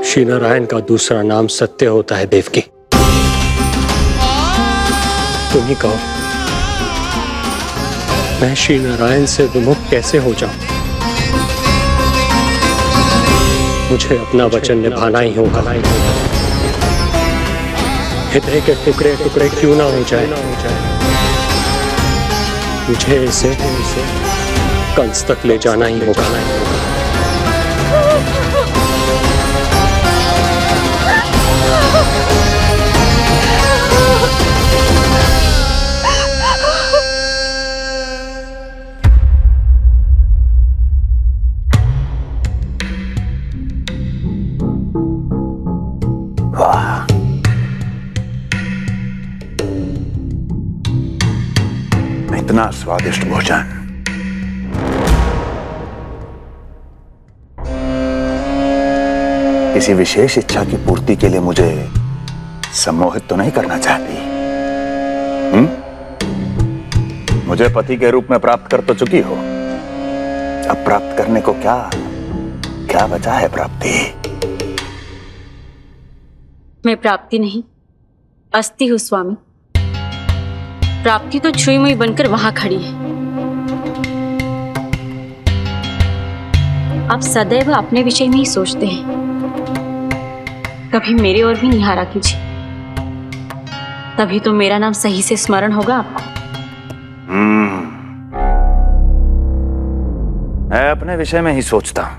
श्री नारायण का दूसरा नाम सत्य होता है देवकी। तुम ही कहो, मैं श्री नारायण से विमुख कैसे हो जाऊं? मुझे अपना वचन निभाना ही होगा। हृदय के टुकड़े टुकड़े क्यों ना हो जाए, मुझे इसे कंस तक ले जाना ही होगा। इतना स्वादिष्ट भोजन किसी विशेष इच्छा की पूर्ति के लिए मुझे सम्मोहित तो नहीं करना चाहती? मुझे पति के रूप में प्राप्त कर तो चुकी हो, अब प्राप्त करने को क्या क्या बचा है? प्राप्ति मैं प्राप्ति नहीं, अस्थि हूं स्वामी। प्राप्ति तो छुई मुई बनकर वहां खड़ी है। आप सदैव अपने विषय में ही सोचते हैं, कभी मेरे ओर भी निहारा कीजिए, तभी तो मेरा नाम सही से स्मरण होगा आपको। मैं अपने विषय में ही सोचता हूं,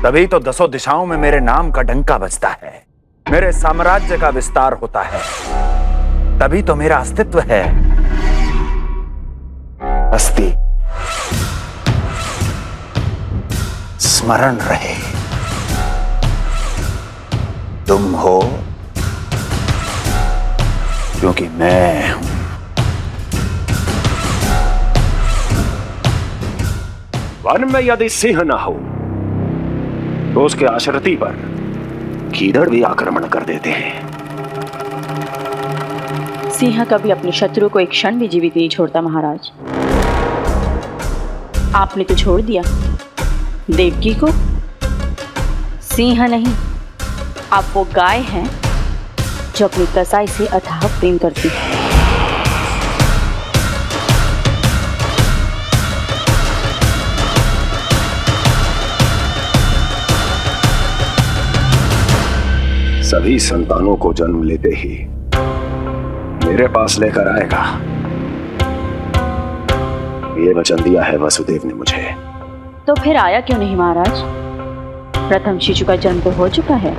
तभी तो 10 दिशाओं में मेरे नाम का डंका बजता है, मेरे साम्राज्य का विस्तार होता है, तभी तो मेरा अस्तित्व है। अस्थि स्मरण रहे, तुम हो क्योंकि मैं हूं। वन में यदि सिंह न हो तो उसके आश्रिति पर गीदड़ भी आक्रमण कर देते हैं। सिंह कभी अपने शत्रु को एक क्षण भी जीवित नहीं छोड़ता महाराज। आपने तो छोड़ दिया देवकी को। सिंह नहीं, आप वो गाय हैं जो अपनी कसाई से अथाह प्रेम करती है। सभी संतानों को जन्म लेते ही मेरे पास लेकर आएगा, ये वचन दिया है वसुदेव ने मुझे। तो फिर आया क्यों नहीं महाराज? प्रथम शिशु का जन्म तो हो चुका है।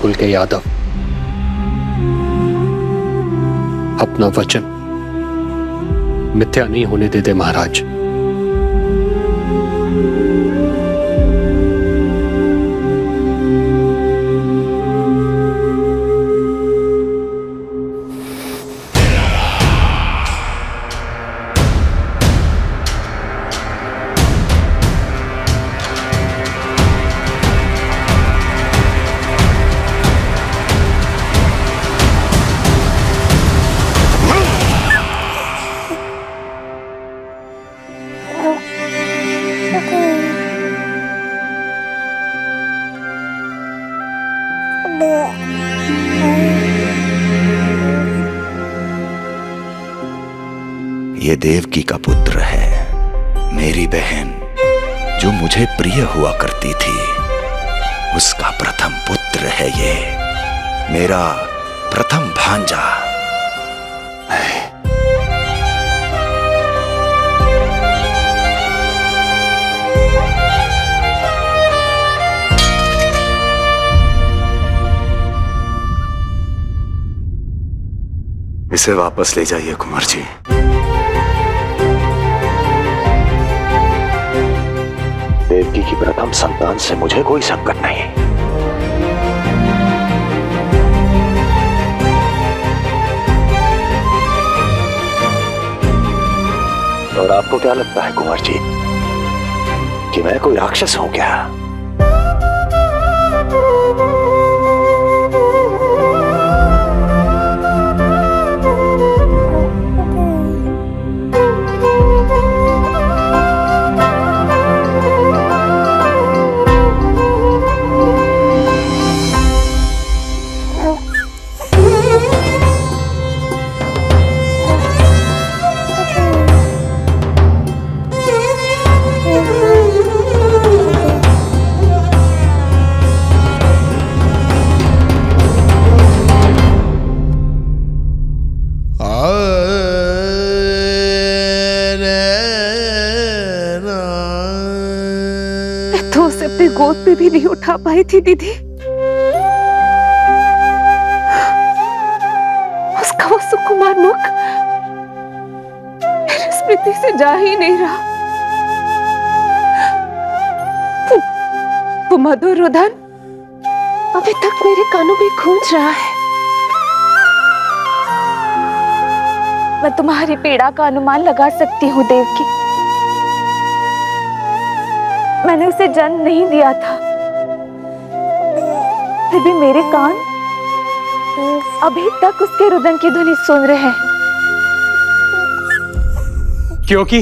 कुल के यादव अपना वचन मिथ्या नहीं होने देते महाराज। ये देवकी का पुत्र है, मेरी बहन जो मुझे प्रिय हुआ करती थी, उसका प्रथम पुत्र है ये, मेरा प्रथम भांजा। इसे वापस ले जाइए कुंवर जी। देवकी की प्रथम संतान से मुझे कोई संकट नहीं। और आपको क्या लगता है कुंवर जी कि मैं कोई राक्षस हूं क्या? गोद पे भी नहीं उठा पाई थी दीदी। उसका वो सुकुमार मुख मेरी स्मृति से जा ही नहीं रहा। वो मधुर रुदन अभी तक मेरे कानों में गूंज रहा है। मैं तुम्हारी पीड़ा का अनुमान लगा सकती हूँ देवकी। मैंने उसे जन्म नहीं दिया था, फिर भी मेरे कान अभी तक उसके रुदन की ध्वनि सुन रहे हैं। क्योंकि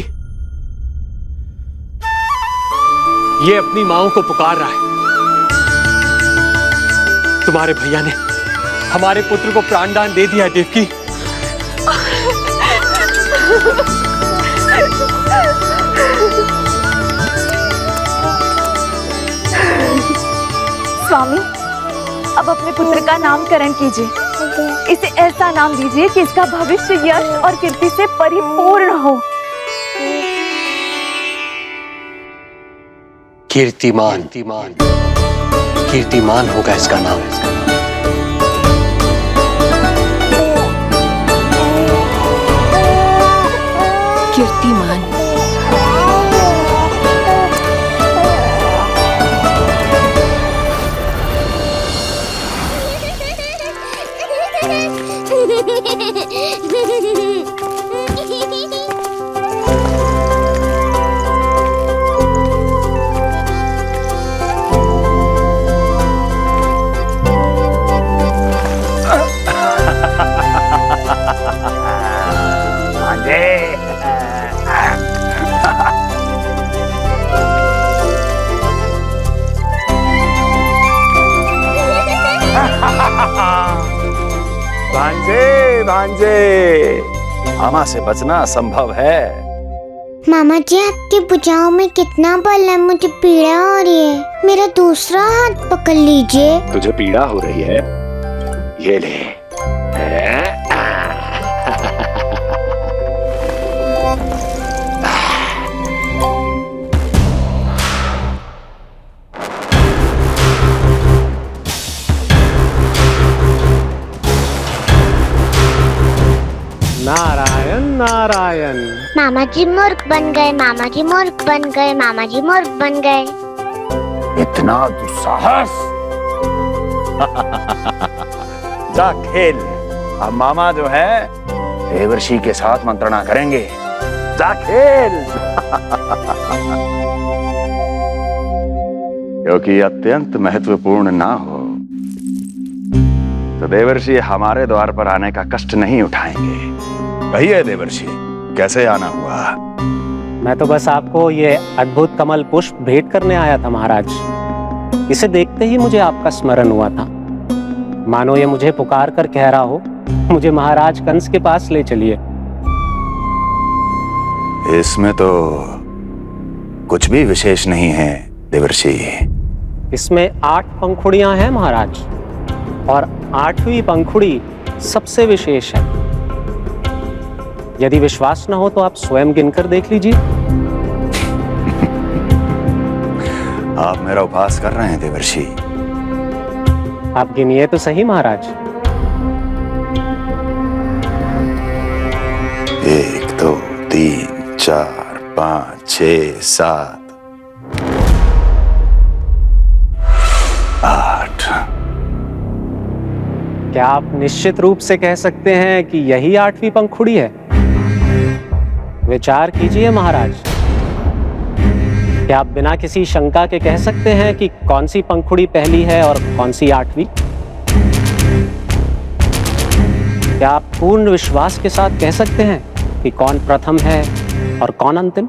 ये अपनी माओ को पुकार रहा है। तुम्हारे भैया ने हमारे पुत्र को प्राणदान दे दिया देवकी। स्वामी, अब अपने पुत्र का नामकरण कीजिए। इसे ऐसा नाम दीजिए कि इसका भविष्य यश और कीर्ति से परिपूर्ण हो। कीर्तिमान, कीर्तिमान होगा इसका नाम। कीर्तिमान। भांजे, भांजे, मामा से बचना असंभव है। मामा जी, आपकी भुजाओं में कितना बल है, मुझे पीड़ा हो रही है। मेरा दूसरा हाथ पकड़ लीजिए। तुझे पीड़ा हो रही है? ये ले। नारायण नारायण। मामा जी मूर्ख बन गए, मामा जी मूर्ख बन गए, मामा जी मूर्ख बन गए। इतना दुस्साहस! जा खेल। अब मामा जो है देवर्षि के साथ मंत्रणा करेंगे। जा खेल। क्योंकि अत्यंत महत्वपूर्ण ना हो तो देवर्षि हमारे द्वार पर आने का कष्ट नहीं उठाएंगे। कहिए देवर्षि, कैसे आना हुआ? मैं तो बस आपको ये अद्भुत कमल पुष्प भेंट करने आया था महाराज। इसे देखते ही मुझे आपका स्मरण हुआ था। मानो ये मुझे पुकार कर कह रहा हो, मुझे महाराज कंस के पास ले चलिए। इसमें तो कुछ भी विशेष नहीं है देवर्षि। इसमें 8 पंखुड़ियां हैं महाराज, और 8वीं पंखुड़ी सबसे विशेष है। यदि विश्वास न हो तो आप स्वयं गिनकर देख लीजिए। आप मेरा उपहास कर रहे हैं देवर्षि। आप गिनिए तो सही महाराज। 1 2 3 4 5 6 7 8। क्या आप निश्चित रूप से कह सकते हैं कि यही 8वीं पंखुड़ी है? विचार कीजिए महाराज। क्या आप बिना किसी शंका के कह सकते हैं कि कौन सी पंखुड़ी पहली है और कौन सी 8वीं? क्या आप पूर्ण विश्वास के साथ कह सकते हैं कि कौन प्रथम है और कौन अंतिम?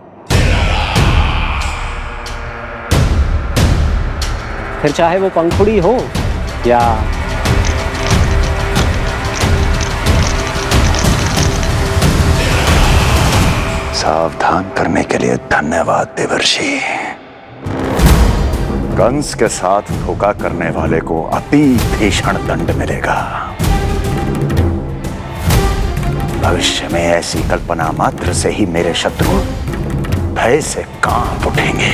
फिर चाहे वो पंखुड़ी हो या सावधान करने के लिए धन्यवाद देवर्षि। कंस के साथ धोखा करने वाले को अति भीषण दंड मिलेगा। भविष्य में ऐसी कल्पना मात्र से ही मेरे शत्रु भय से कांप उठेंगे।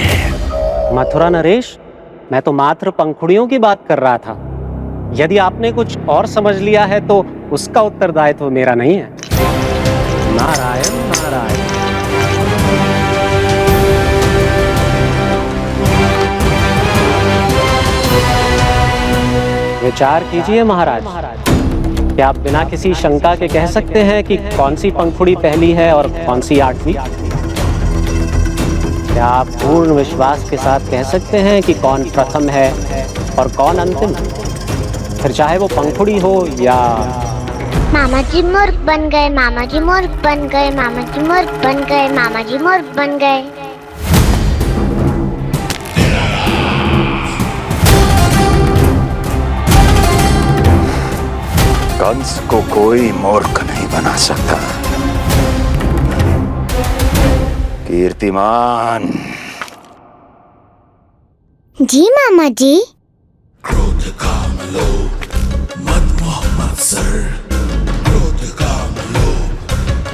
मथुरा नरेश, मैं तो मात्र पंखुड़ियों की बात कर रहा था। यदि आपने कुछ और समझ लिया है तो उसका उत्तरदायित्व मेरा नहीं है। नारायण नारायण। विचार कीजिए महाराज। क्या आप बिना किसी शंका के कह सकते हैं कि कौन सी पंखुड़ी पहली है और कौन सी 8वीं? क्या आप पूर्ण विश्वास के साथ कह सकते हैं कि कौन प्रथम है और कौन अंतिम? फिर चाहे वो पंखुड़ी हो या... मामा जी मूर्ख बन गए, मामा जी मूर्ख बन गए, मामा जी मूर्ख बन गए, मामा जी मूर्ख बन गए। कंस को कोई मूर्ख नहीं बना सकता। कीर्तिमान। जी मामा जी। क्रोध काम लोभ मद मोह मत्सर, क्रोध काम लोभ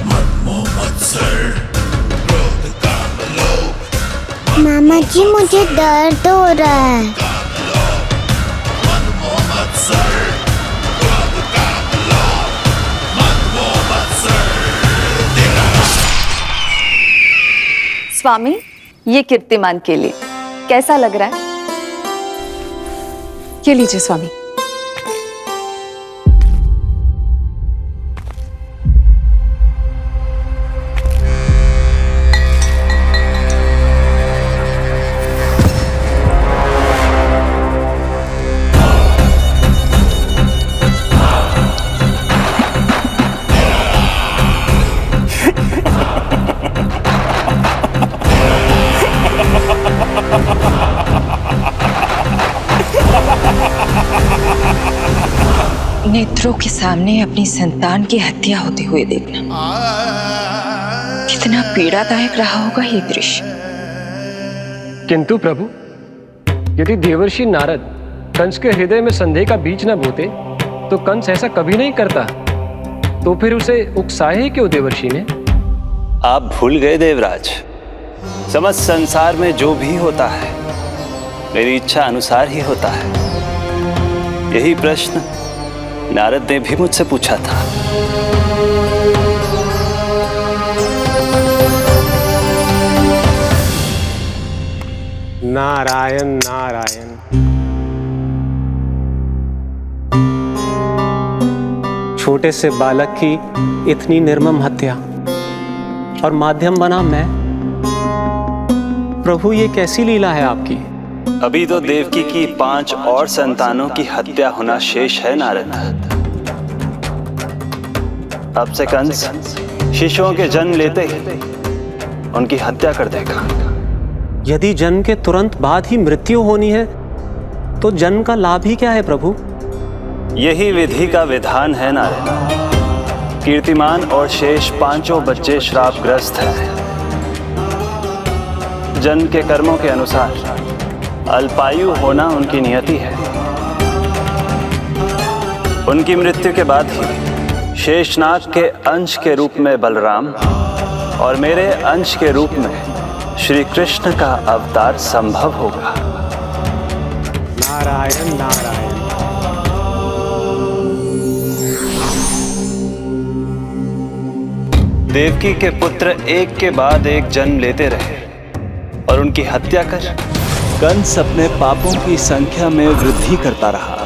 मद मोह मत्सर, क्रोध काम लोभ। मामा जी मुझे दर्द हो रहा है। स्वामी, ये कीर्तिमान के लिए कैसा लग रहा है? ये लीजिए स्वामी। नेत्रों के सामने अपनी संतान की हत्या होते हुए देखना कितना पीड़ादायक रहा होगा ये दृश्य। किंतु प्रभु, यदि देवर्षि नारद कंस के हृदय में संदेह का बीज न बोते तो कंस ऐसा कभी नहीं करता। तो फिर उसे उकसाए क्यों देवर्षि ने? आप भूल गए देवराज, समस्त संसार में जो भी होता है मेरी इच्छा अनुसार ही होता है। यही प्रश्न नारद ने भी मुझसे पूछा था। नारायण नारायण। छोटे से बालक की इतनी निर्मम हत्या और माध्यम बना मैं। प्रभु, ये कैसी लीला है आपकी? अभी तो देवकी की 5 और संतानों की हत्या होना शेष है नारद। अब से कंस शिशुओं के जन्म लेते ही उनकी हत्या कर देगा। यदि जन्म के तुरंत बाद ही मृत्यु होनी है तो जन्म का लाभ ही क्या है प्रभु? यही विधि का विधान है नारद। कीर्तिमान और शेष 5 बच्चे श्रापग्रस्त हैं। जन्म के कर्मों के अनुसार अल्पायु होना उनकी नियति है। उनकी मृत्यु के बाद ही शेषनाग के अंश के रूप में बलराम और मेरे अंश के रूप में श्री कृष्ण का अवतार संभव होगा। नारायण नारायण। देवकी के पुत्र एक के बाद एक जन्म लेते रहे और उनकी हत्या कर कंस अपने पापों की संख्या में वृद्धि करता रहा।